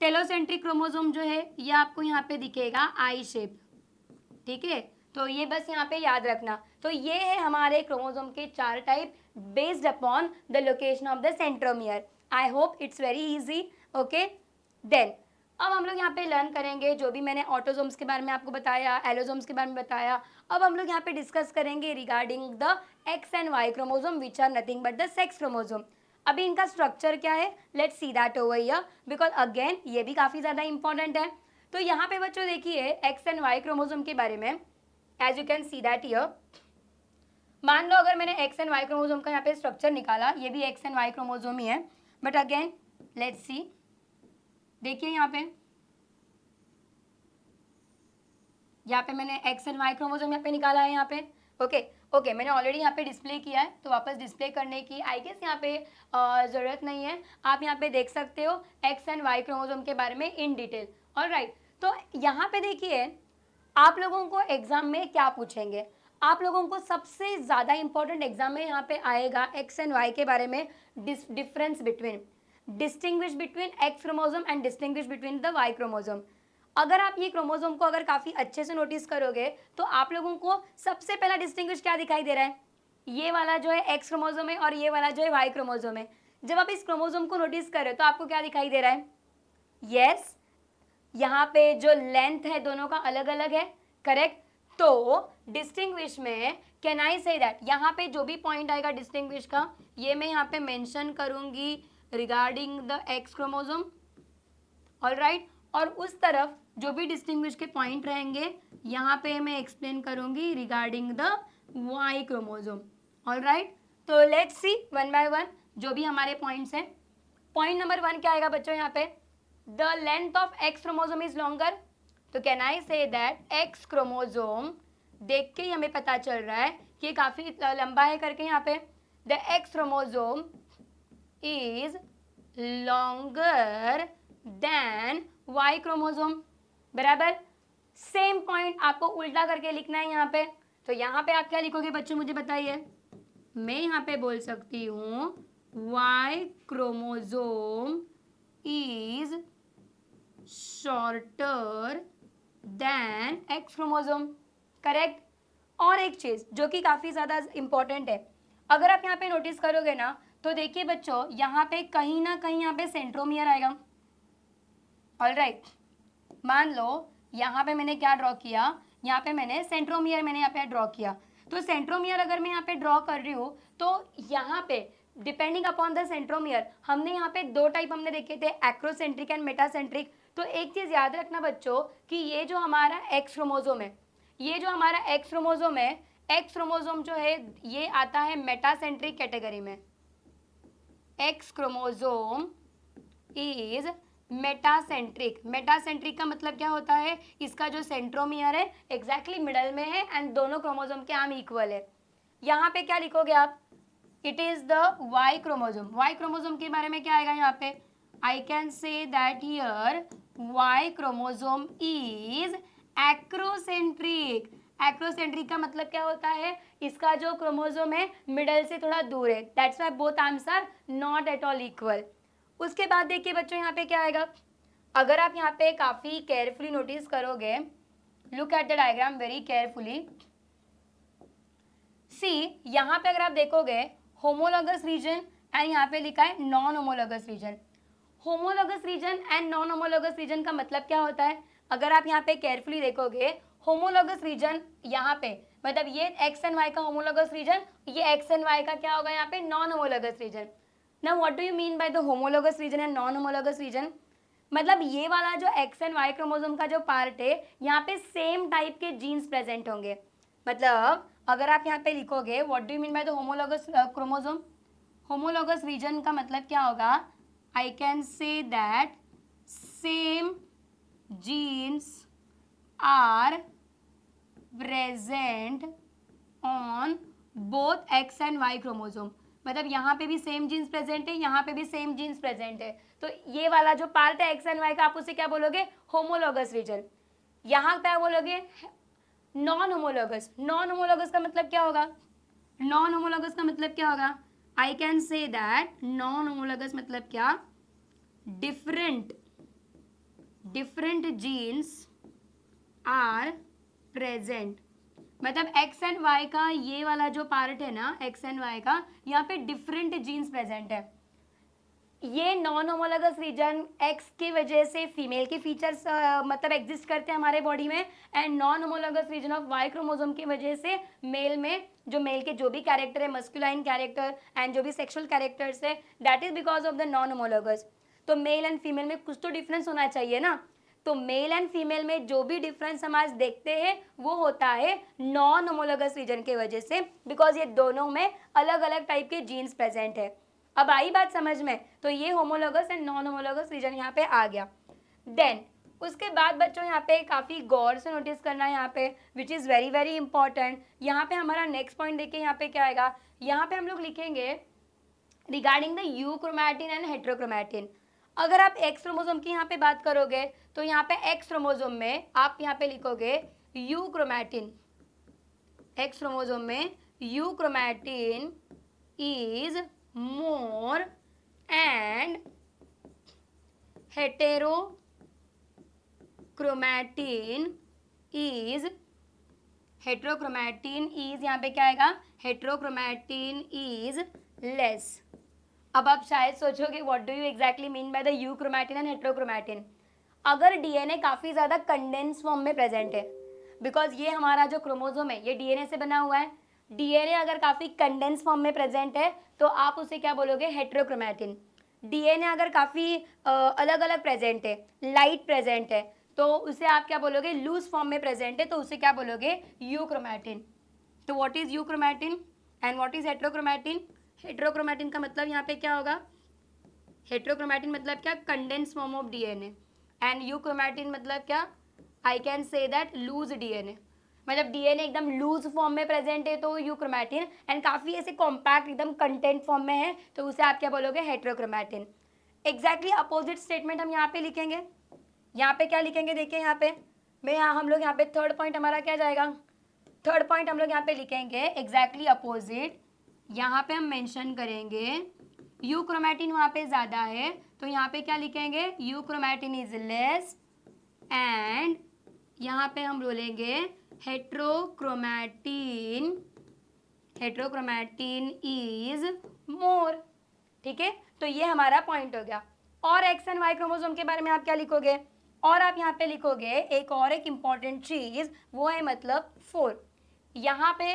टेलोसेंट्रिक क्रोमोसोम जो है ये आपको यहाँ पे दिखेगा आई शेप, ठीक है। तो ये बस यहाँ पे याद रखना। तो ये है हमारे क्रोमोसोम के 4 type based upon the location of the centromere. I hope it's very easy, okay. Then अब हम लोग यहाँ पे लर्न करेंगे जो भी मैंने ऑटोसोम्स के बारे में आपको बताया, एलोसोम्स के बारे में बताया। अब हम लोग यहाँ पे डिस्कस करेंगे regarding the X and Y chromosome which are nothing but the sex chromosome. अभी इनका स्ट्रक्चर क्या है, let's see that over here, because again ये भी काफ़ी ज़्यादा इंपॉर्टेंट है। तो यहाँ पे बच्चों देखिए एक्स एंड वाई क्रोमोसोम के बारे में, as you can see that here, मान लो अगर मैंने एक्स एंड वाई क्रोमोसोम का यहाँ पे स्ट्रक्चर निकाला, ये भी एक्स एंड वाई क्रोमोसोम ही है, बट अगेन लेट्स सी, देखिए यहाँ पे मैंने एक्स एंड वाई क्रोमोसोम यहाँ पे निकाला है यहाँ पे, ओके मैंने ऑलरेडी यहाँ पे डिस्प्ले किया है, तो वापस डिस्प्ले करने की आई गेस यहाँ पे ज़रूरत नहीं है। आप यहाँ पे देख सकते हो एक्स एंड वाई क्रोमोसोम के बारे में इन डिटेल, ऑलराइट। तो यहाँ पे देखिए आप लोगों को एग्जाम में क्या पूछेंगे, आप लोगों को सबसे ज़्यादा इंपॉर्टेंट एग्जाम में यहाँ पे आएगा एक्स एंड वाई के बारे में, difference between, distinguish between X chromosome and distinguish between the Y chromosome. अगर आप ये क्रोमोसोम को अगर काफ़ी अच्छे से नोटिस करोगे तो आप लोगों को सबसे पहला डिस्टिंग्विश क्या दिखाई दे रहा है, ये वाला जो है एक्स क्रोमोसोम है और ये वाला जो है वाई क्रोमोसोम है। जब आप इस क्रोमोसोम को नोटिस करें तो आपको क्या दिखाई दे रहा है, यस यहाँ पे जो लेंथ है दोनों का अलग अलग है, करेक्ट। तो डिस्टिंग्विश में कैन आई से दैट, यहाँ पे जो भी पॉइंट आएगा डिस्टिंग्विश का ये मैं यहाँ पे मेंशन करूँगी regarding the X chromosome, alright. और उस तरफ जो भी डिस्टिंग्विश के पॉइंट रहेंगे यहाँ पे मैं एक्सप्लेन करूँगी regarding the Y chromosome, alright. तो let's see one by one जो भी हमारे पॉइंट्स हैं। पॉइंट नंबर 1 क्या आएगा बच्चों यहाँ पे, the length of X chromosome is longer. तो can I say that x chromosome, देख के ही हमें पता चल रहा है कि काफ़ी लंबा है करके, यहाँ पे the X chromosome is longer than Y chromosome, बराबर। सेम पॉइंट आपको उल्टा करके लिखना है यहाँ पे। तो यहाँ पे आप क्या लिखोगे बच्चों मुझे बताइए, मैं यहाँ पे बोल सकती हूँ Y chromosome is shorter than X chromosome, correct. और एक चीज़ जो कि काफ़ी ज़्यादा इम्पॉर्टेंट है, अगर आप यहाँ पे नोटिस करोगे ना तो देखिए बच्चों यहाँ पे कहीं ना कहीं यहाँ पे सेंट्रोमियर आएगा, ऑलराइट। मान लो यहाँ पे मैंने क्या ड्रॉ किया, यहाँ पे मैंने सेंट्रोमियर मैंने यहाँ पे ड्रॉ किया। तो सेंट्रोमियर अगर मैं यहाँ पे ड्रॉ कर रही हूँ तो यहाँ पे डिपेंडिंग अपॉन द सेंट्रोमियर हमने यहाँ पे 2 टाइप हमने देखे थे, एक्रोसेंट्रिक एंड मेटासेंट्रिक। तो एक चीज़ याद रखना बच्चों कि ये जो हमारा एक्स क्रोमोसोम है, ये जो हमारा एक्स क्रोमोसोम है, एक्स क्रोमोसोम जो है ये आता है मेटासेंट्रिक कैटेगरी में। X chromosome is metacentric. Metacentric का मतलब क्या होता है, इसका जो सेंट्रोमियर है एग्जैक्टली मिडल में है एंड दोनों क्रोमोसोम के आर्म इक्वल है। यहाँ पे क्या लिखोगे आप, it is the Y chromosome. Y chromosome के बारे में क्या आएगा यहाँ पे, I can say that here Y chromosome is acrocentric. Acrocentric का मतलब क्या होता है, इसका जो क्रोमोसोम है मिडल से थोड़ा दूर है, that's why both arms are not at all equal. उसके बाद देखिए बच्चों यहाँ पे क्या आएगा, अगर आप यहाँ पे काफी केयरफुली नोटिस करोगे, look at the diagram very carefully, see यहाँ पे अगर आप देखोगे होमोलॉगस रीजन एंड यहाँ पे लिखा है non homologous region. Homologous region and non homologous region का मतलब क्या होता है, अगर आप यहाँ पे केयरफुली देखोगे, होमोलॉगस रीजन यहाँ पे मतलब ये एक्स एंड वाई का होमोलॉगस रीजन, ये एक्स एंड वाई का क्या होगा यहाँ पे non homologous region. Now what do you mean by the homologous region and non homologous region, मतलब ये वाला जो एक्स एंड वाई क्रोमोसोम का जो पार्ट है यहाँ पे सेम टाइप के जीन्स प्रेजेंट होंगे। मतलब अगर आप यहाँ पे लिखोगे what do you mean by the homologous chromosome, homologous region का मतलब क्या होगा, I can say that same genes are present on both X and Y chromosome. मतलब यहाँ पे भी सेम जीन्स प्रेजेंट है, यहाँ पे भी सेम जीन्स प्रेजेंट है, तो ये वाला जो पार्ट है एक्स एंड वाई का आप उसे क्या बोलोगे, होमोलॉगस रीजन। यहाँ पे बोलोगे नॉन होमोलॉगस। नॉन होमोलॉगस का मतलब क्या होगा, नॉन होमोलॉगस का मतलब क्या होगा, I can say that non homologous मतलब क्या, डिफरेंट जीन्स आर प्रेजेंट। मतलब एक्स एंड वाई का ये वाला जो पार्ट है ना, एक्स एंड वाई का, यहाँ पे डिफरेंट जीन्स प्रेजेंट है। ये नॉन होमोलॉगस रीजन एक्स की वजह से फीमेल के फीचर्स मतलब एग्जिस्ट करते हैं हमारे बॉडी में, and non homologous region of Y chromosome की वजह से मेल में जो मेल के जो भी कैरेक्टर है, मस्कुलाइन कैरेक्टर एंड जो भी सेक्सुअल कैरेक्टर्स है, that is because of the non homologous. तो मेल एंड फीमेल में कुछ तो डिफरेंस होना चाहिए ना, तो मेल एंड फीमेल में जो भी डिफरेंस हम आज देखते हैं वो होता है नॉन होमोलॉगस रीजन की वजह से, बिकॉज ये दोनों में अलग अलग टाइप के जीन्स प्रेजेंट है। अब आई बात समझ में, तो ये homologous and non homologous region यहाँ पे आ गया। देन उसके बाद बच्चों यहाँ पे काफ़ी गौर से नोटिस करना है यहाँ पे, which is very very important. यहाँ पे हमारा नेक्स्ट पॉइंट देखिए यहाँ पे क्या आएगा, यहाँ पे हम लोग लिखेंगे regarding the euchromatin and heterochromatin. अगर आप एक्स क्रोमोसोम की यहाँ पे बात करोगे तो यहाँ पे एक्स क्रोमोसोम में आप यहाँ पे लिखोगे यूक्रोमैटिन। एक्स क्रोमोसोम में euchromatin is more and heterochromatin is यहाँ पे क्या आएगा, heterochromatin is less। अब आप शायद सोचोगे what do you exactly mean by the euchromatin and heterochromatin. अगर डीएनए काफ़ी ज़्यादा कंडेंस फॉर्म में प्रेजेंट है, बिकॉज ये हमारा जो क्रोमोसोम है ये डीएनए से बना हुआ है, डीएनए अगर काफ़ी कंडेंस फॉर्म में प्रेजेंट है तो आप उसे क्या बोलोगे, हेट्रोक्रोमैटिन। डीएनए अगर काफ़ी अलग अलग प्रेजेंट है, लाइट प्रेजेंट है, तो उसे आप क्या बोलोगे, लूज फॉर्म में प्रेजेंट है तो उसे क्या बोलोगे, यूक्रोमैटिन। तो what is euchromatin and what is heterochromatin. Heterochromatin का मतलब यहाँ पे क्या होगा, हेट्रोक्रोमैटिन मतलब क्या, condensed form of DNA, and euchromatin मतलब क्या, I can say that loose DNA. मतलब डीएनए एकदम लूज फॉर्म में प्रेजेंट है तो यूक्रोमैटिन, एंड काफ़ी ऐसे कॉम्पैक्ट एकदम कंटेंट फॉर्म में है तो उसे आप क्या बोलोगे, हेट्रोक्रोमैटिन। एग्जैक्टली अपोजिट स्टेटमेंट हम यहाँ पे लिखेंगे। यहाँ पे क्या लिखेंगे, देखिए यहाँ पे मैं हम लोग यहाँ पे थर्ड पॉइंट हमारा क्या जाएगा, थर्ड पॉइंट हम लोग यहाँ पे लिखेंगे एग्जैक्टली अपोजिट। यहाँ पे हम मेंशन करेंगे यूक्रोमैटिन वहाँ पे ज़्यादा है तो यहाँ पे क्या लिखेंगे, यूक्रोमैटिन इज लेस, एंड यहाँ पे हम बोलेंगे हेट्रोक्रोमैटिन इज मोर। ठीक है, तो ये हमारा पॉइंट हो गया। और एक्स एंड वाई क्रोमोसोम के बारे में आप क्या लिखोगे, और आप यहाँ पे लिखोगे एक इंपॉर्टेंट चीज, वो है मतलब 4। यहाँ पे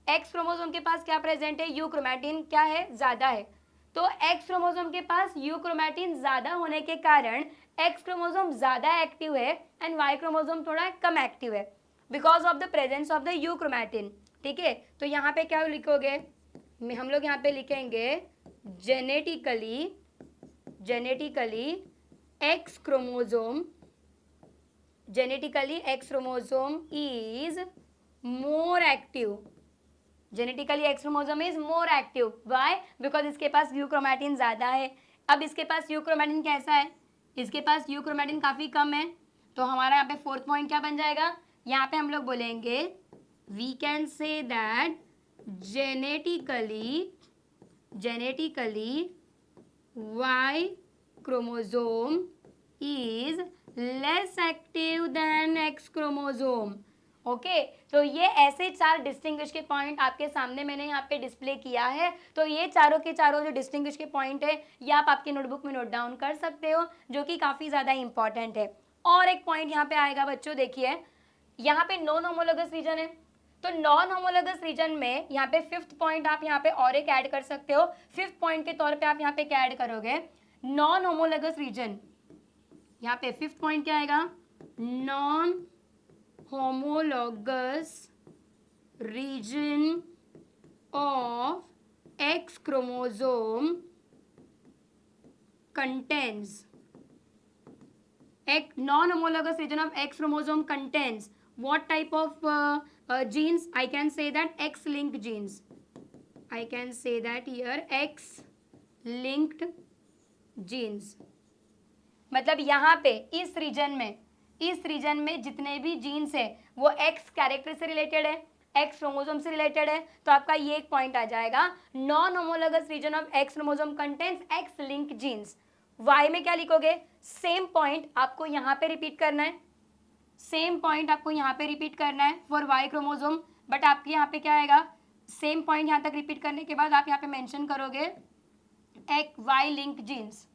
एक्स क्रोमोसोम के पास क्या प्रेजेंट है, यूक्रोमैटिन क्या है, ज़्यादा है, तो एक्स क्रोमोसोम के पास यूक्रोमैटिन ज़्यादा होने के कारण एक्स क्रोमोसोम ज़्यादा एक्टिव है एंड वाई क्रोमोसोम थोड़ा कम एक्टिव है because of the presence of the euchromatin. ठीक है, तो यहाँ पे क्या लिखोगे, हम लोग यहाँ पे लिखेंगे genetically X chromosome is more active, genetically X chromosome is more active, why? Because इसके पास यू क्रोमैटिन ज़्यादा है। अब इसके पास यू क्रोमैटिन कैसा है, इसके पास यू क्रोमैटिन काफ़ी कम है, तो हमारा यहाँ पे फोर्थ पॉइंट क्या बन जाएगा, यहाँ पे हम लोग बोलेंगे we can say that genetically Y chromosome is less active than X chromosome. Okay, तो ये ऐसे 4 डिस्टिंग्विश के पॉइंट आपके सामने मैंने यहाँ पे डिस्प्ले किया है। तो ये चारों के चारों जो डिस्टिंग्विश के पॉइंट है ये आप आपकी नोटबुक में नोट डाउन कर सकते हो, जो कि काफ़ी ज़्यादा इंपॉर्टेंट है। और एक पॉइंट यहाँ पे आएगा बच्चों, देखिए यहाँ पे नॉन होमोलोगस रीजन है, तो नॉन होमोलोगस रीजन में यहाँ पे फिफ्थ पॉइंट आप यहाँ पे और एक ऐड कर सकते हो। फिफ्थ पॉइंट के तौर पे आप यहाँ पे क्या ऐड करोगे, नॉन होमोलोगस रीजन। यहाँ पे फिफ्थ पॉइंट क्या आएगा, non homologous region of X chromosome contains non-homologous region of X chromosome contains what type of genes? I can say that X-linked genes. I can say that here X-linked genes. मतलब यहाँ पे इस रीजन में जितने भी जीन्स है वो एक्स कैरेक्टर से रिलेटेड है, एक्स क्रोमोसोम से रिलेटेड है, तो आपका ये एक पॉइंट आ जाएगा, non homologous region of X chromosome contains X linked genes. Y में क्या लिखोगे, सेम पॉइंट आपको यहाँ पे रिपीट करना है, फॉर वाई क्रोमोसोम, बट आपके यहाँ पे क्या आएगा, सेम पॉइंट यहाँ तक रिपीट करने के बाद आप यहाँ पे मेंशन करोगे X Y linked genes.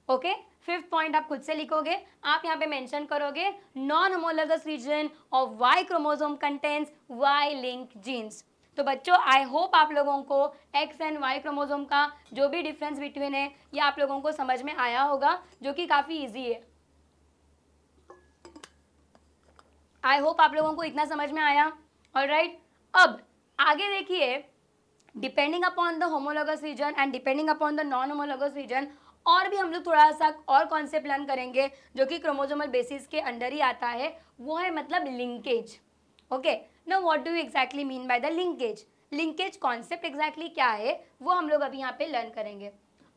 Okay, fifth point आप खुद से लिखोगे, आप यहाँ पे मेंशन करोगे non homologous region of Y chromosome contains Y linked genes. तो बच्चों आई होप आप लोगों को एक्स एंड वाई क्रोमोसोम का जो भी डिफरेंस बिटवीन है ये आप लोगों को समझ में आया होगा, जो कि काफ़ी इजी है। आई होप आप लोगों को इतना समझ में आया। ऑलराइट, अब आगे देखिए, depending upon the homologous region and depending upon the non homologous region और भी हम लोग थोड़ा सा और कॉन्सेप्ट लर्न करेंगे जो कि क्रोमोसोमल बेसिस के अंडर ही आता है, वो है मतलब linkage. Okay, now what do you exactly mean by the linkage concept exactly क्या है वो हम लोग अभी यहाँ पे लर्न करेंगे।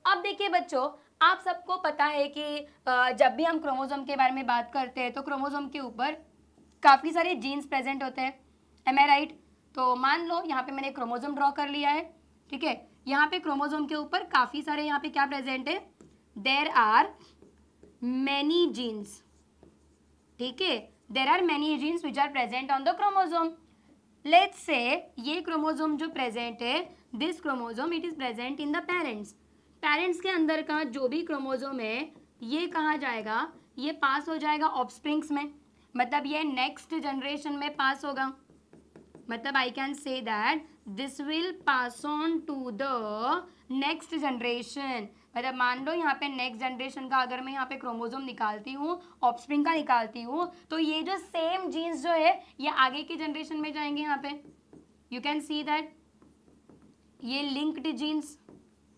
अब देखिए बच्चों, आप सबको पता है कि जब भी हम क्रोमोसोम के बारे में बात करते हैं तो क्रोमोसोम के ऊपर काफ़ी सारे जीन्स प्रेजेंट होते हैं, एम आई राइट? तो मान लो यहाँ पे मैंने क्रोमोसोम ड्रॉ कर लिया है, ठीक है, यहाँ पे क्रोमोसोम के ऊपर काफ़ी सारे यहाँ पे क्या प्रेजेंट है, देर आर मैनी जीन्स, ठीक है, there are many genes which are present on the chromosome. Let's say ये क्रोमोसोम जो प्रेजेंट है, this chromosome it is present in the parents के अंदर का जो भी क्रोमोसोम है ये कहाँ जाएगा, ये पास हो जाएगा ऑफस्प्रिंग्स में, मतलब ये नेक्स्ट जनरेशन में पास होगा, मतलब I can say that this will pass on to the next generation. मतलब मान लो यहाँ पे नेक्स्ट जनरेशन का अगर मैं यहाँ पे क्रोमोसोम निकालती हूँ, ऑफस्प्रिंग का निकालती हूँ, तो ये जो सेम जीन्स जो है ये आगे की जनरेशन में जाएंगे। यहाँ पे यू कैन सी दैट ये लिंक्ड जीन्स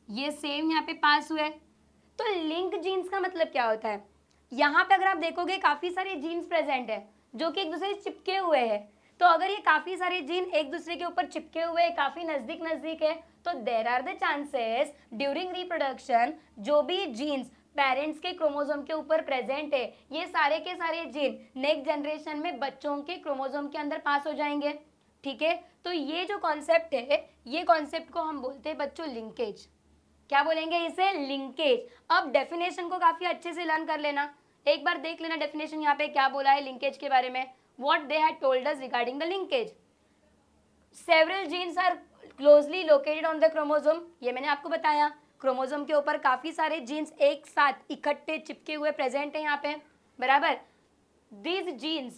ये सेम यहाँ पे पास हुए। तो लिंक जीन्स का मतलब क्या होता है, यहाँ पे अगर आप देखोगे काफ़ी सारे जीन्स प्रेजेंट है जो कि एक दूसरे से चिपके हुए हैं। तो अगर ये काफ़ी सारे जीन एक दूसरे के ऊपर चिपके हुए हैं, काफ़ी नज़दीक है, तो there are the chances during reproduction जो भी जीन्स पेरेंट्स के क्रोमोसोम के ऊपर प्रेजेंट है ये सारे के सारे जीन नेक्स्ट जनरेशन में बच्चों के क्रोमोसोम के अंदर पास हो जाएंगे। ठीक है, तो ये जो कॉन्सेप्ट है ये कॉन्सेप्ट को हम बोलते हैं बच्चों लिंकेज। क्या बोलेंगे इसे, लिंकेज। अब डेफिनेशन को काफ़ी अच्छे से लर्न कर लेना, एक बार देख लेना डेफिनेशन यहाँ पे क्या बोला है लिंकेज के बारे में। What they had told us regarding the linkage. Several genes are closely located on the chromosome. ये मैंने आपको बताया, क्रोमोसोम के ऊपर काफ़ी सारे जीन्स एक साथ इकट्ठे चिपके हुए प्रेजेंट हैं यहाँ पे, बराबर। These genes,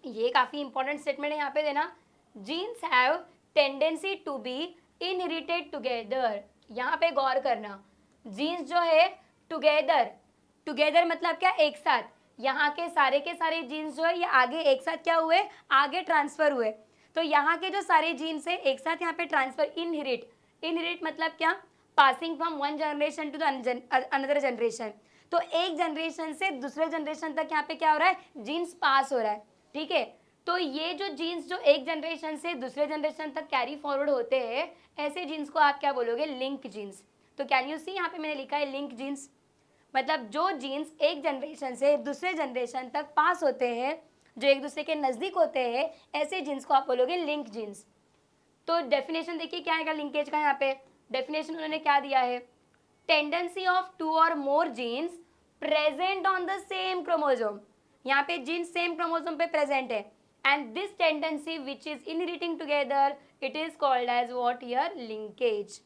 ये काफ़ी इंपॉर्टेंट स्टेटमेंट है यहाँ पे देना, genes have tendency to be inherited together. यहाँ पे गौर करना, जीन्स जो है टुगेदर मतलब क्या, एक साथ। यहाँ के सारे जीन्स जो है ये आगे एक साथ क्या हुए, आगे ट्रांसफर हुए। तो यहाँ के जो सारे जीन्स है एक साथ यहाँ पे ट्रांसफर, इनहेरिट मतलब क्या, passing from one generation to another generation. तो एक जनरेशन से दूसरे जनरेशन तक यहाँ पे क्या हो रहा है, जीन्स पास हो रहा है, ठीक है। तो ये जो जीन्स जो एक जनरेशन से दूसरे जनरेशन तक कैरी फॉरवर्ड होते हैं, ऐसे जीन्स को आप क्या बोलोगे, लिंक जीन्स। तो कैन यू सी, यहाँ पे मैंने लिखा है लिंक जीन्स, मतलब जो जीन्स एक जनरेशन से दूसरे जनरेशन तक पास होते हैं, जो एक दूसरे के नज़दीक होते हैं, ऐसे जीन्स को आप बोलोगे लिंक जीन्स। तो डेफिनेशन देखिए क्या आएगा लिंकेज का, यहाँ पे डेफिनेशन उन्होंने क्या दिया है, टेंडेंसी ऑफ टू और more genes present on the same chromosome. यहाँ पे जीन्स सेम क्रोमोसोम पे प्रेजेंट है, and this tendency which is inheriting together, it is called as what here, linkage.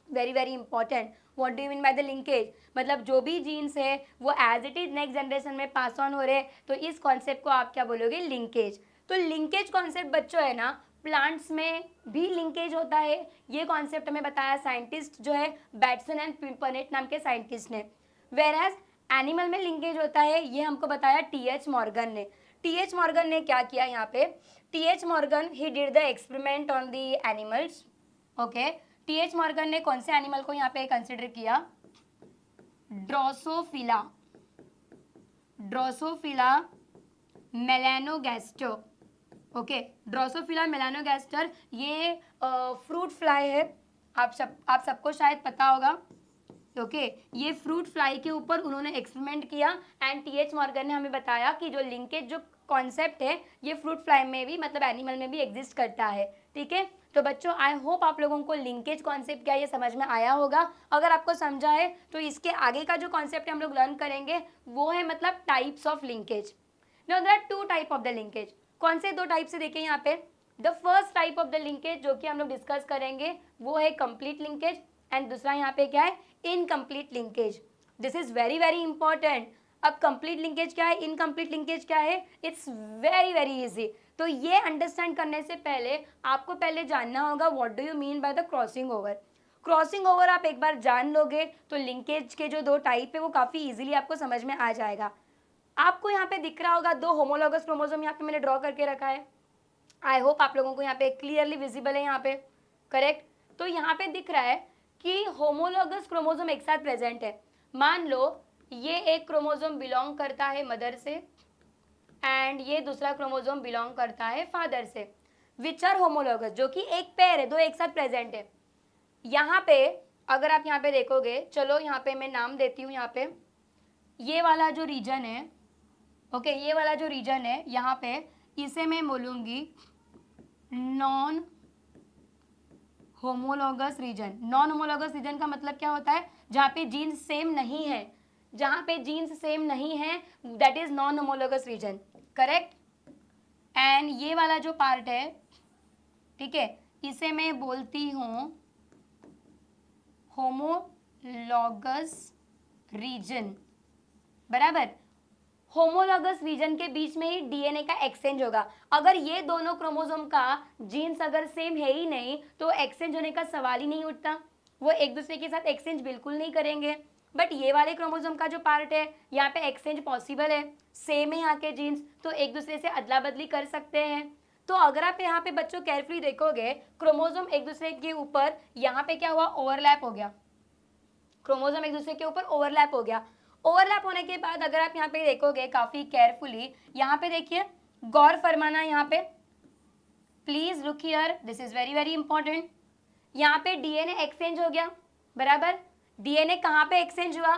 Very very important, what do you mean by the linkage, मतलब जो भी जीन्स है वो as it is next generation में पास ऑन हो रहे हैं, तो इस कॉन्सेप्ट को आप क्या बोलोगे, लिंकेज। तो लिंकेज कॉन्सेप्ट बच्चों है ना, प्लांट्स में भी लिंकेज होता है, ये कॉन्सेप्ट हमें बताया साइंटिस्ट जो है बैटसन एंड पिम्पनेट नाम के साइंटिस्ट ने। वेर एज एनिमल में लिंकेज होता है, ये हमको बताया टी.एच. मॉर्गन ने। टी.एच. मॉर्गन ने क्या किया यहाँ पे, TH. Morgan he did the experiment on the animals, okay. TH. Morgan ने कौन से एनिमल को यहाँ पे कंसिडर किया, ड्रोसोफिला, ड्रोसोफिला मेलानोगैस्टर, ओके। ड्रोसोफिला मेलानोगैस्टर ये फ्रूट फ्लाई है, आप सबको शायद पता होगा, ओके। ये फ्रूट फ्लाई के ऊपर उन्होंने एक्सपेरिमेंट किया, एंड टी.एच. मॉर्गन ने हमें बताया कि जो लिंकेज जो कॉन्सेप्ट है ये फ्रूट फ्लाई में भी, मतलब एनिमल में भी एग्जिस्ट करता है, ठीक है। तो बच्चों आई होप आप लोगों को लिंकेज कॉन्सेप्ट क्या ये समझ में आया होगा। अगर आपको समझा है तो इसके आगे का जो कॉन्सेप्ट हम लोग लर्न करेंगे वो है मतलब types of linkage. Now there are two type of the linkage. कौन से दो टाइप से देखिए यहाँ पे, the first type of the linkage जो कि हम लोग डिस्कस करेंगे वो है कंप्लीट लिंकेज, एंड दूसरा यहाँ पे क्या है, incomplete linkage. This is very very important. अब कंप्लीट लिंकेज क्या है, इनकम्प्लीट लिंकेज क्या है, इट्स वेरी वेरी इजी। तो ये अंडरस्टैंड करने से पहले आपको पहले जानना होगा what do you mean by the crossing over. Crossing over आप एक बार जान लोगे तो लिंकेज के जो दो टाइप है वो काफ़ी इजीली आपको समझ में आ जाएगा। आपको यहाँ पे दिख रहा होगा दो होमोलॉगस क्रोमोसोम यहाँ पे मैंने ड्रॉ करके रखा है, आई होप आप लोगों को यहाँ पे क्लियरली विजिबल है यहाँ पे, करेक्ट। तो यहाँ पे दिख रहा है कि होमोलॉगस क्रोमोसोम एक साथ प्रेजेंट है। मान लो ये एक क्रोमोसोम बिलोंग करता है मदर से, एंड ये दूसरा क्रोमोसोम बिलोंग करता है फादर से, विच आर होमोलॉगस, जो कि एक पेयर है, दो एक साथ प्रेजेंट है। यहाँ पे अगर आप यहाँ पे देखोगे, चलो यहाँ पे मैं नाम देती हूँ, यहाँ पे ये वाला जो रीजन है, ओके, ये वाला जो रीजन है यहाँ पे इसे मैं बोलूँगी non homologous region. Non homologous region का मतलब क्या होता है, जहाँ पे जीन्स सेम नहीं है, जहाँ पे जीन्स सेम नहीं है that is non homologous region, correct. And ये वाला जो पार्ट है, ठीक है, इसे मैं बोलती हूँ होमोलॉगस रीजन, बराबर। होमोलॉगस रीजन के बीच में ही डीएनए का एक्सचेंज होगा। अगर ये दोनों क्रोमोसोम का जीन्स अगर सेम है ही नहीं तो एक्सचेंज होने का सवाल ही नहीं उठता, वो एक दूसरे के साथ एक्सचेंज बिल्कुल नहीं करेंगे। बट ये वाले क्रोमोसोम का जो पार्ट है यहाँ पे एक्सचेंज पॉसिबल है, सेम है यहाँ के जीन्स, तो एक दूसरे से अदला बदली कर सकते हैं। तो अगर आप यहाँ पे बच्चों केयरफुली देखोगे, क्रोमोसोम एक दूसरे के ऊपर यहाँ पे क्या हुआ, ओवरलैप हो गया, क्रोमोसोम एक दूसरे के ऊपर ओवरलैप हो गया। ओवरलैप होने के बाद अगर आप यहाँ पे देखोगे काफी केयरफुली, यहाँ पे देखिए, गौर फरमाना, यहाँ पे please look here, this is very very important. यहाँ पे डीएनए एक्सचेंज हो गया, बराबर। डीएनए कहाँ पे एक्सचेंज हुआ,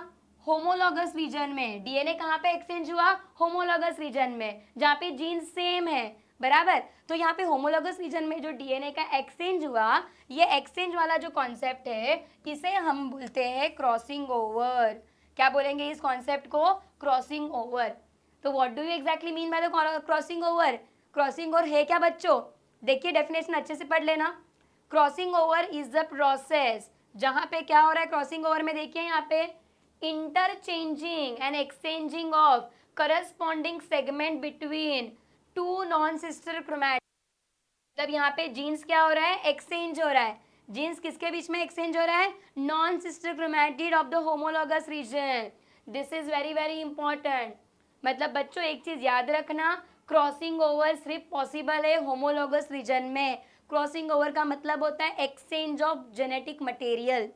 होमोलॉगस रीजन में। डीएनए कहाँ पे एक्सचेंज हुआ, होमोलॉगस रीजन में, जहाँ पे जीन सेम है, बराबर। तो यहाँ पे होमोलॉगस रीजन में जो डीएनए का एक्सचेंज हुआ, ये एक्सचेंज वाला जो कॉन्सेप्ट है इसे हम बोलते हैं क्रॉसिंग ओवर। क्या बोलेंगे इस कॉन्सेप्ट को, क्रॉसिंग ओवर। तो what do you exactly mean by the crossing over, crossing over है क्या बच्चों, देखिए डेफिनेशन अच्छे से पढ़ लेना। Crossing over is the process जहाँ पे क्या हो रहा है क्रॉसिंग ओवर में, देखिए यहाँ पे interchanging and exchanging of corresponding segment between two non sister chromatid. मतलब यहाँ पे जीन्स क्या हो रहा है, एक्सचेंज हो रहा है। जीन्स किसके बीच में एक्सचेंज हो रहा है, non sister chromatid of the homologous region. This is very very important. मतलब बच्चों एक चीज याद रखना, क्रॉसिंग ओवर सिर्फ पॉसिबल है होमोलॉगस रीजन में। क्रॉसिंग ओवर का मतलब होता है exchange of genetic material,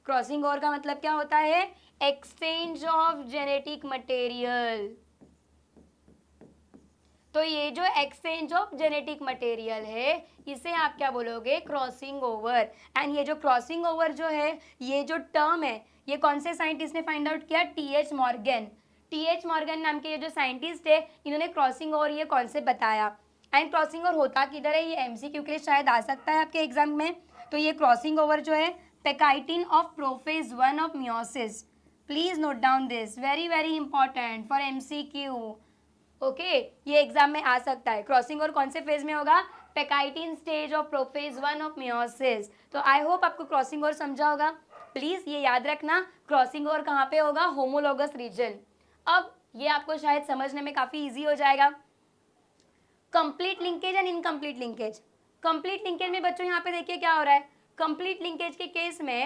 crossing over का मतलब क्या होता है? Exchange of genetic material. तो ये जो एक्सचेंज ऑफ जेनेटिक मटेरियल है इसे आप क्या बोलोगे? Crossing over. एंड ये जो क्रॉसिंग ओवर जो है, ये जो टर्म है, ये कौन से साइंटिस्ट ने फाइंड आउट किया? टी.एच. मॉर्गन। टी.एच. मॉर्गन नाम के ये जो साइंटिस्ट है, इन्होंने क्रॉसिंग ओवर ये कॉन्सेप्ट बताया। एंड क्रॉसिंग ओवर होता किधर है? ये एमसीक्यू के लिए शायद आ सकता है आपके एग्जाम में। तो ये क्रॉसिंग ओवर जो है pachytene of prophase 1 of meiosis. Please note down this, very very important for MCQ. Okay, ये एग्जाम में आ सकता है। क्रॉसिंग ओवर कौन से फेज में होगा? Pachytene stage of prophase 1 of meiosis. तो आई होप आपको क्रॉसिंग ओवर समझा होगा। प्लीज ये याद रखना, क्रॉसिंग ओवर कहाँ पे होगा? Homologous region. अब ये आपको शायद समझने में काफी इजी हो जाएगा। Complete linkage and incomplete linkage. Complete linkage में बच्चों यहाँ पे देखिए क्या हो रहा है। कंप्लीट लिंकेज के केस में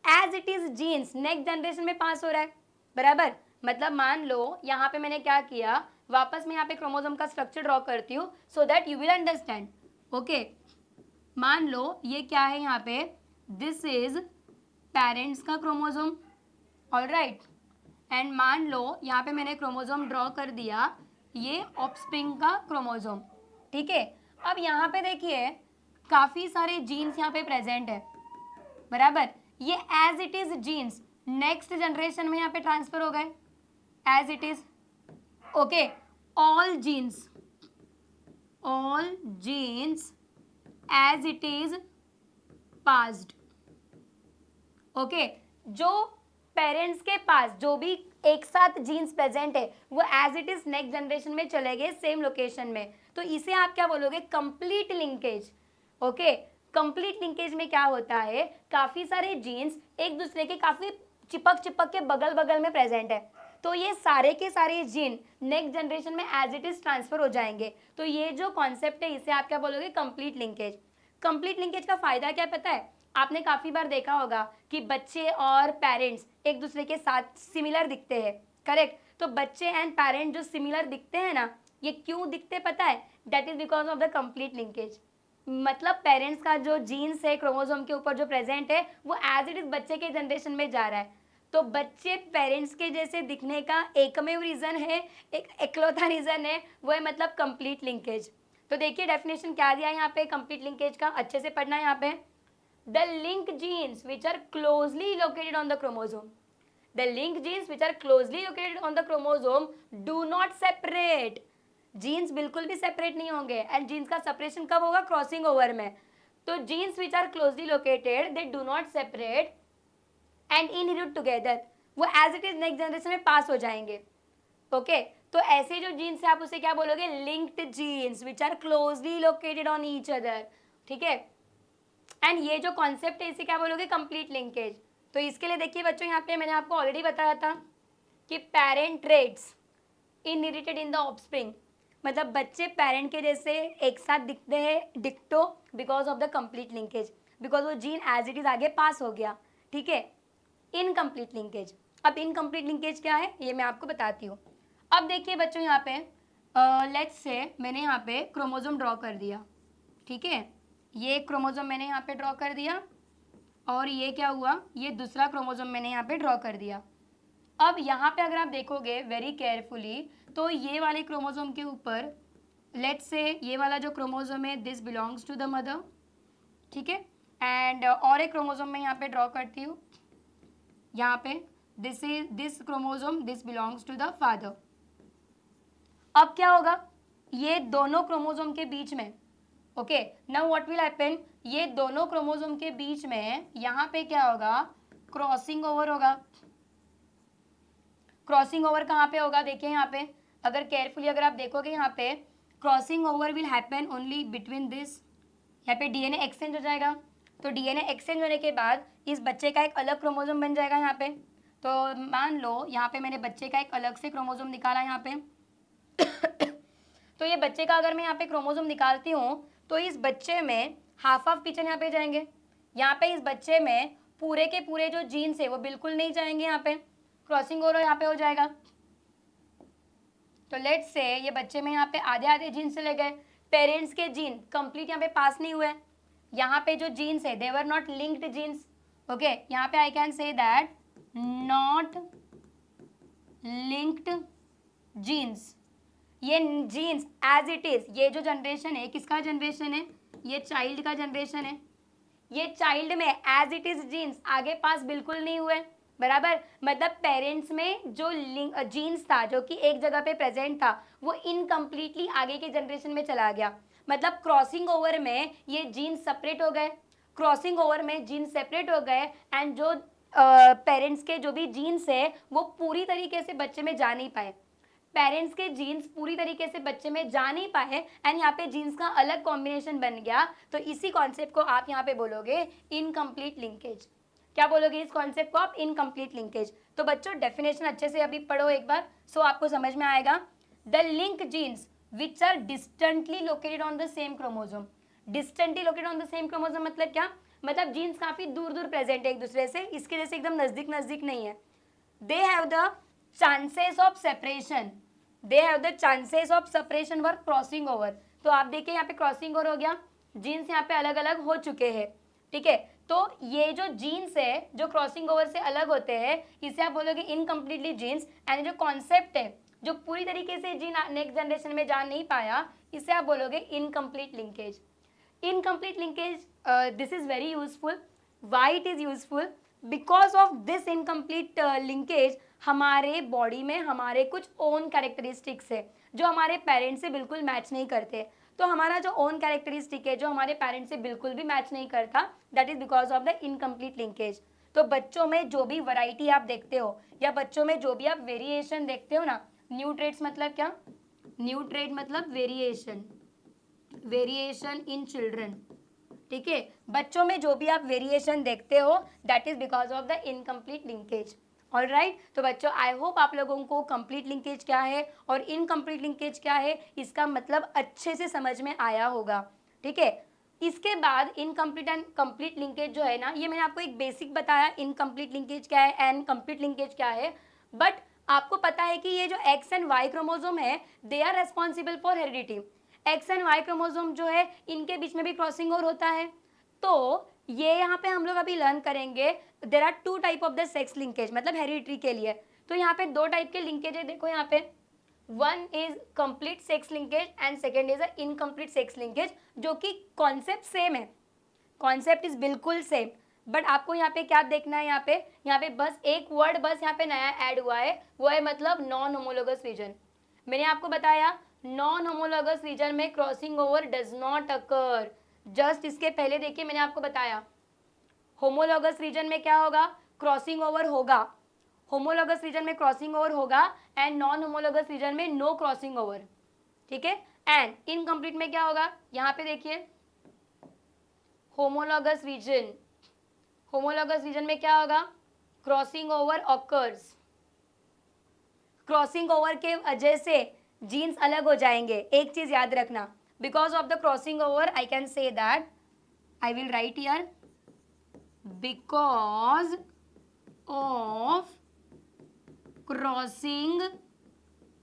as it is genes next generation में पास हो रहा है, बराबर। मतलब मान लो यहाँ पे मैंने क्या किया, वापस मैं यहाँ पे क्रोमोसोम का स्ट्रक्चर ड्रॉ करती हूँ so that you will understand. Okay, मान लो ये क्या है यहाँ पे? दिस इज पेरेंट्स का क्रोमोसोम, ऑलराइट। एंड मान लो यहाँ पे मैंने क्रोमोसोम ड्रॉ कर दिया, ये ऑफस्प्रिंग का क्रोमोसोम, ठीक है। अब यहाँ पे देखिए काफी सारे जीन्स यहाँ पे प्रेजेंट है, बराबर। ये as it is genes next generation में यहाँ पे ट्रांसफर हो गए as it is. Okay, all genes as it is passed। Okay, जो पेरेंट्स के पास जो भी एक साथ जीन्स प्रेजेंट है वो as it is next generation में चले गए सेम लोकेशन में, तो इसे आप क्या बोलोगे? Complete linkage. Okay, complete linkage में क्या होता है? काफी सारे जीन्स एक दूसरे के काफी चिपक के बगल बगल में प्रेजेंट है, तो ये सारे के सारे जीन नेक्स्ट जनरेशन में एज इट इज ट्रांसफर हो जाएंगे। तो ये जो कॉन्सेप्ट है इसे आप क्या बोलोगे? Complete linkage. कंप्लीट लिंकेज का फायदा क्या पता है? आपने काफी बार देखा होगा कि बच्चे और पेरेंट्स एक दूसरे के साथ सिमिलर दिखते हैं, करेक्ट। तो बच्चे एंड पेरेंट जो सिमिलर दिखते हैं ना, ये क्यों दिखते पता है? That is because of the complete linkage. मतलब पेरेंट्स का जो जीन्स है क्रोमोसोम के ऊपर जो प्रेजेंट है वो एज इट इज बच्चे के जनरेशन में जा रहा है। तो बच्चे पेरेंट्स के जैसे दिखने का एकमेव रीजन है, एक इकलौता रीजन है, वो है मतलब कंप्लीट लिंकेज। तो देखिए डेफिनेशन क्या दिया है यहाँ पे कंप्लीट लिंकेज का, अच्छे से पढ़ना है यहाँ पे। The link genes which are closely located on the chromosome, the link genes which are closely located on the chromosome do not separate. Genes बिल्कुल भी सेपरेट नहीं होंगे, एंड जीन्स का सेपरेशन कब होगा? क्रॉसिंग ओवर में। तो genes which are closely located they do not separate and inherit together, वो as it is next generation में पास हो जाएंगे। ओके, तो ऐसे जो जीन्स है आप उसे क्या बोलोगे? Linked genes which are closely located on each other, ठीक है। एंड ये जो कॉन्सेप्ट है इसे क्या बोलोगे? Complete linkage. तो इसके लिए देखिए बच्चों यहाँ पे मैंने आपको ऑलरेडी बताया था कि parent traits inherited in the offspring, मतलब बच्चे पेरेंट के जैसे एक साथ दिखते हैं डिक्टो because of the complete linkage, because वो जीन एज इट इज आगे पास हो गया, ठीक है। इनकम्प्लीट लिंकेज, अब इनकम्प्लीट लिंकेज क्या है ये मैं आपको बताती हूँ। अब देखिए बच्चों यहाँ पे लेट्स से मैंने यहाँ पे क्रोमोसोम ड्रॉ कर दिया, ठीक है। ये क्रोमोसोम मैंने यहाँ पे ड्रॉ कर दिया और ये क्या हुआ? ये दूसरा क्रोमोसोम मैंने यहाँ पे ड्रॉ कर दिया। अब यहाँ पे अगर आप देखोगे वेरी केयरफुली तो ये वाले क्रोमोसोम के ऊपर लेट्स से ये वाला जो क्रोमोसोम है this belongs to the mother, ठीक है। एंड और एक क्रोमोसोम मैं यहाँ पे ड्रॉ करती हूँ, यहाँ पे this chromosome this belongs to the father. अब क्या होगा? ये दोनों क्रोमोसोम के बीच में, okay, now what will happen, ये दोनों क्रोमोसोम के बीच में यहाँ पे क्या होगा? क्रॉसिंग ओवर होगा। क्रॉसिंग ओवर कहाँ पे होगा? देखिए यहाँ पे अगर केयरफुली अगर आप देखोगे यहाँ पे crossing over will happen only between this, यहाँ पे डीएनए एक्सचेंज हो जाएगा। तो डीएनए एक्सचेंज होने के बाद इस बच्चे का एक अलग क्रोमोसोम बन जाएगा यहाँ पे। तो मान लो यहाँ पे मैंने बच्चे का एक अलग से क्रोमोसोम निकाला यहाँ पे तो ये बच्चे का अगर मैं यहाँ पे क्रोमोसोम निकालती हूँ तो इस बच्चे में हाफ पीछे यहाँ पे जाएंगे, यहाँ पे इस बच्चे में पूरे के पूरे जो जीन्स है वो बिल्कुल नहीं जाएंगे, यहाँ पे क्रॉसिंग ओवर यहाँ पे हो जाएगा। तो लेट्स से ये बच्चे में यहाँ पे आधे आधे जीन्स चले गए, पेरेंट्स के जीन कंप्लीट यहाँ पे पास नहीं हुए, यहाँ पे जो जीन्स है they were not linked genes, okay, यहाँ पे I can say that not linked genes, ये जीन्स एज इट इज, ये जो जनरेशन है किसका जनरेशन है, ये चाइल्ड का जनरेशन है, ये चाइल्ड में एज इट इज जीन्स आगे पास बिल्कुल नहीं हुए, बराबर। मतलब पेरेंट्स में जो जीन्स था जो कि एक जगह पे प्रेजेंट था वो इनकम्प्लीटली आगे के जनरेशन में चला गया। मतलब क्रॉसिंग ओवर में ये जीन्स सेपरेट हो गए, क्रॉसिंग ओवर में जीन्स सेपरेट हो गए एंड जो पेरेंट्स के जो भी जीन्स है वो पूरी तरीके से बच्चे में जा नहीं पाए, पेरेंट्स के जीन्स पूरी तरीके से बच्चे में जा नहीं पाए एंड यहाँ पे जीन्स का अलग कॉम्बिनेशन बन गया। तो इसी कॉन्सेप्ट को आप यहाँ पे बोलोगे इनकम्प्लीट लिंकेज। क्या बोलोगे इस कॉन्सेप्ट को आप, इनकम्प्लीट लिंकेज। तो बच्चों डेफिनेशन अच्छे से अभी पढ़ो एक बार, सो आपको समझ में आएगा। The link genes which are distantly located on the same chromosome, distantly located on the same chromosome मतलब क्या, मतलब जीन्स काफी दूर दूर प्रेजेंट है एक दूसरे से, इसके जैसे एकदम नजदीक नजदीक नहीं है। They have the chances of separation, they have the chances of separation were crossing over. तो आप देखिए यहाँ पे क्रॉसिंग ओवर हो गया, जीन्स यहाँ पे अलग अलग हो चुके हैं, ठीक है। तो ये जो जीन्स है जो क्रॉसिंग ओवर से अलग होते हैं इसे आप बोलोगे इनकम्प्लीटली जीन्स, एंड जो कॉन्सेप्ट है जो पूरी तरीके से जीन नेक्स्ट जनरेशन में जा नहीं पाया इसे आप बोलोगे incomplete linkage. Incomplete linkage, this is very useful. Why it is useful, because of this incomplete linkage हमारे बॉडी में हमारे कुछ ओन कैरेक्टरिस्टिक्स है जो हमारे पेरेंट्स से बिल्कुल मैच नहीं करते। तो हमारा जो ओन कैरेक्टरिस्टिक है जो हमारे पेरेंट्स से बिल्कुल भी मैच नहीं करता, that is because of the incomplete linkage. तो बच्चों में जो भी वैरायटी आप देखते हो या बच्चों में जो भी आप वेरिएशन देखते हो ना, न्यू ट्रेड्स मतलब क्या, न्यू ट्रेड मतलब वेरिएशन, वेरिएशन इन चिल्ड्रन, ठीक है। बच्चों में जो भी आप वेरिएशन देखते हो that is because of the incomplete linkage. All right, तो बच्चों आई होप आप लोगों को कंप्लीट लिंकेज क्या है और इनकम्प्लीट लिंकेज क्या है इसका मतलब अच्छे से समझ में आया होगा, ठीक है। इसके बाद इनकम्प्लीट एंड कंप्लीट लिंकेज जो है ना, ये मैंने आपको एक बेसिक बताया इनकम्प्लीट लिंकेज क्या है एंड कंप्लीट लिंकेज क्या है, बट आपको पता है कि ये जो एक्स एंड वाई क्रोमोसोम है they are responsible for heredity. X and Y chromosome जो है इनके बीच में भी क्रॉसिंग ओवर होता है। तो ये यहाँ पे हम लोग अभी लर्न करेंगे there are two type of the sex linkage, मतलब हेरिडिटी के लिए। तो यहाँ पे दो टाइप के लिंकेज है, देखो यहाँ पे one is complete sex linkage and second is a incomplete sex linkage, जो कि कॉन्सेप्ट सेम है, कॉन्सेप्ट इज बिल्कुल सेम, बट आपको यहाँ पे क्या देखना है, यहाँ पे बस एक वर्ड बस यहाँ पे नया ऐड हुआ है, वो है मतलब नॉन होमोलोगस रीजन। मैंने आपको बताया नॉन होमोलोगस रीजन में crossing over does not occur. Just इसके पहले देखिए मैंने आपको बताया होमोलोगस रीजन में क्या होगा, क्रॉसिंग ओवर होगा, होमोलोगस रीजन में क्रॉसिंग ओवर होगा एंड नॉन होमोलोगस रीजन में नो क्रॉसिंग ओवर, ठीक है। एंड इनकम्प्लीट में क्या होगा, यहाँ पे देखिए होमोलोगस रीजन, होमोलोगस रीजन में क्या होगा, crossing over occurs, crossing over के वजह से जीन्स अलग हो जाएंगे। एक चीज याद रखना, because of the crossing over I can say that, I will write here because of crossing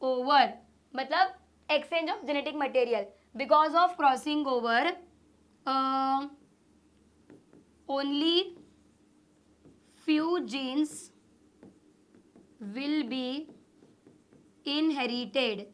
over, मतलब exchange of genetic material, because of crossing over only few genes will be inherited,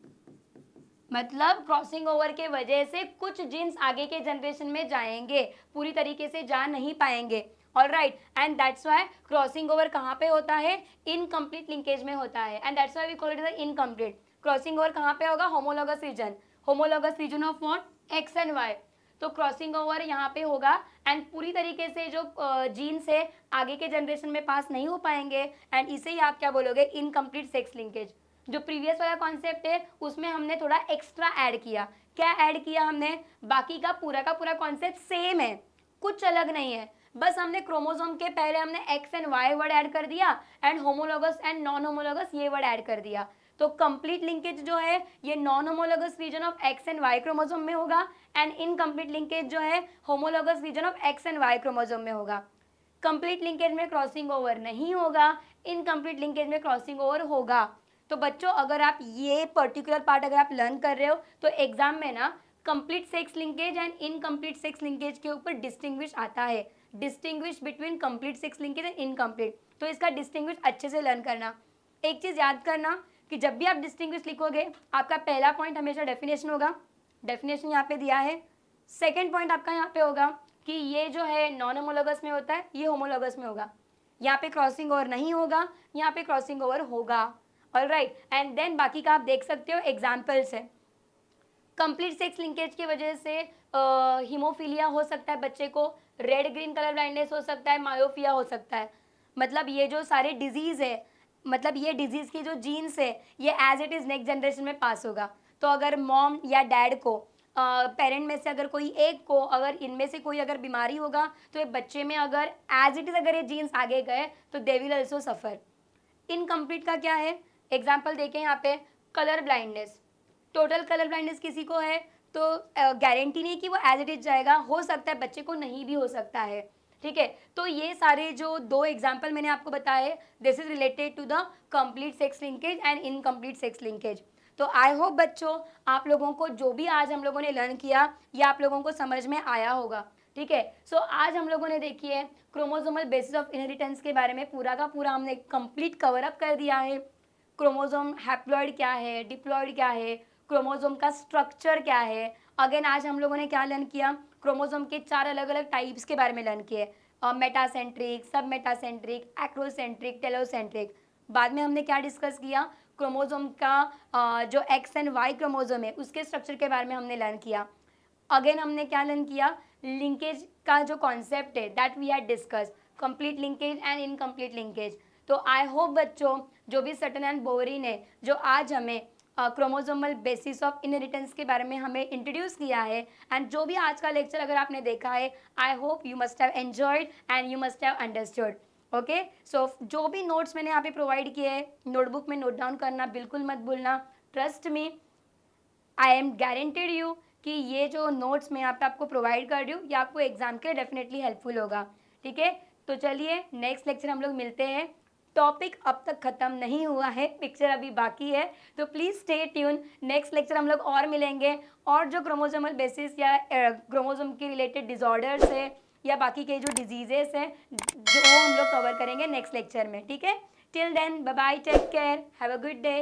मतलब क्रॉसिंग ओवर के वजह से कुछ जीन्स आगे के जनरेशन में जाएंगे, पूरी तरीके से जा नहीं पाएंगे। All right, and that's why crossing over कहाँ पे होता है, इनकम्प्लीट लिंकेज में होता है, and that's why we call it the incomplete. Crossing over कहाँ पे होगा, homologous region, homologous region of what, X and Y. तो क्रॉसिंग ओवर यहाँ पे होगा एंड पूरी तरीके से जो जीन्स है आगे के जनरेशन में पास नहीं हो पाएंगे, एंड इसे ही आप क्या बोलोगे, इनकम्प्लीट सेक्स लिंकेज। जो प्रीवियस वाला कॉन्सेप्ट है उसमें हमने थोड़ा एक्स्ट्रा ऐड किया, क्या ऐड किया हमने, बाकी का पूरा कॉन्सेप्ट सेम है, कुछ अलग नहीं है, बस हमने क्रोमोसोम के पहले हमने X and Y word add कर दिया and homologous and non homologous ये वर्ड ऐड कर दिया। तो कंप्लीट लिंकेज जो है ये non homologous region of X and Y chromosome में होगा एंड इनकम्प्लीट लिंकेज जो है homologous region of X and Y chromosome में होगा। कंप्लीट लिंकेज में क्रॉसिंग ओवर नहीं होगा, इनकम्प्लीट लिंकेज में क्रॉसिंग ओवर होगा। तो बच्चों अगर आप ये पर्टिकुलर पार्ट अगर आप लर्न कर रहे हो तो एग्जाम में ना complete sex linkage and incomplete sex linkage के ऊपर डिस्टिंग्विश आता है, distinguish between complete sex linkage and incomplete. तो इसका डिस्टिंग्विश अच्छे से लर्न करना। एक चीज़ याद करना कि जब भी आप डिस्टिंग्विश लिखोगे, आपका पहला पॉइंट हमेशा डेफिनेशन होगा, डेफिनेशन यहाँ पे दिया है। सेकेंड पॉइंट आपका यहाँ पे होगा कि ये जो है नॉन होमोलॉगस में होता है, ये होमोलॉगस में होगा। यहाँ पे क्रॉसिंग ओवर नहीं होगा, यहाँ पे क्रॉसिंग ओवर होगा। ऑलराइट, एंड देन बाकी का आप देख सकते हो एग्जाम्पल्स है। कंप्लीट सेक्स लिंकेज की वजह से हीमोफीलिया हो सकता है बच्चे को, रेड ग्रीन कलर ब्लाइंडनेस हो सकता है, मायोफिया हो सकता है। मतलब ये जो सारे डिजीज है, मतलब ये डिजीज की जो जीन्स है, ये as it is next generation में पास होगा। तो अगर मॉम या डैड को, पेरेंट में से अगर कोई एक को अगर इनमें से कोई अगर बीमारी होगा, तो ये बच्चे में अगर एज इट इज़ अगर ये जीन्स आगे गए तो they will also suffer. Incomplete का क्या है, एग्जाम्पल देखें यहाँ पे, colour blindness. Total colour blindness किसी को है तो गारंटी नहीं कि वो एज इट इज जाएगा, हो सकता है बच्चे को नहीं भी हो सकता है। ठीक है, तो ये सारे जो दो एग्जाम्पल मैंने आपको बताए, this is related to the complete sex linkage and incomplete sex linkage. तो आई होप बच्चों आप लोगों को जो भी आज हम लोगों ने लर्न किया, ये आप लोगों को समझ में आया होगा। ठीक है, सो आज हम लोगों ने देखिए क्रोमोसोमल बेसिस ऑफ इनहेरिटेंस के बारे में पूरा का पूरा हमने कंप्लीट कवर अप कर दिया है। क्रोमोसोम हैप्लॉइड क्या है, डिप्लॉइड क्या है, क्रोमोसोम का स्ट्रक्चर क्या है। अगेन आज हम लोगों ने क्या लर्न किया, क्रोमोसोम के 4 अलग अलग टाइप्स के बारे में लर्न किए, मेटासेंट्रिक, सब मेटासेंट्रिक, एक्रोसेंट्रिक, टेलोसेंट्रिक। बाद में हमने क्या डिस्कस किया, क्रोमोसोम का जो एक्स एंड वाई क्रोमोसोम है उसके स्ट्रक्चर के बारे में हमने लर्न किया। अगेन हमने क्या लर्न किया, लिंकेज का जो कॉन्सेप्ट है that we had discuss, complete linkage and incomplete linkage. तो आई होप बच्चों जो भी सटन एंड बोरिन ने जो आज हमें क्रोमोसोमल बेसिस ऑफ इनहेरिटेंस के बारे में हमें इंट्रोड्यूस किया है, एंड जो भी आज का लेक्चर अगर आपने देखा है, I hope you must have enjoyed and you must have understood. Okay, so जो भी नोट्स मैंने यहाँ पे प्रोवाइड किए हैं, नोटबुक में नोट डाउन करना बिल्कुल मत भूलना। Trust me, I am guaranteed you कि ये जो नोट्स मैं यहाँ पे आपको प्रोवाइड कर रही हूँ, ये आपको एग्जाम के लिए डेफिनेटली हेल्पफुल होगा। ठीक है, तो चलिए नेक्स्ट लेक्चर हम लोग मिलते हैं। टॉपिक अब तक ख़त्म नहीं हुआ है, पिक्चर अभी बाकी है, तो please stay tune. Next lecture हम लोग और मिलेंगे, और जो क्रोमोसोमल बेसिस या क्रोमोसोम के रिलेटेड डिसऑर्डर्स है या बाकी के जो डिजीजेस हैं, जो हम लोग कवर करेंगे नेक्स्ट लेक्चर में। ठीक है, till then bye bye, take care, have a good day.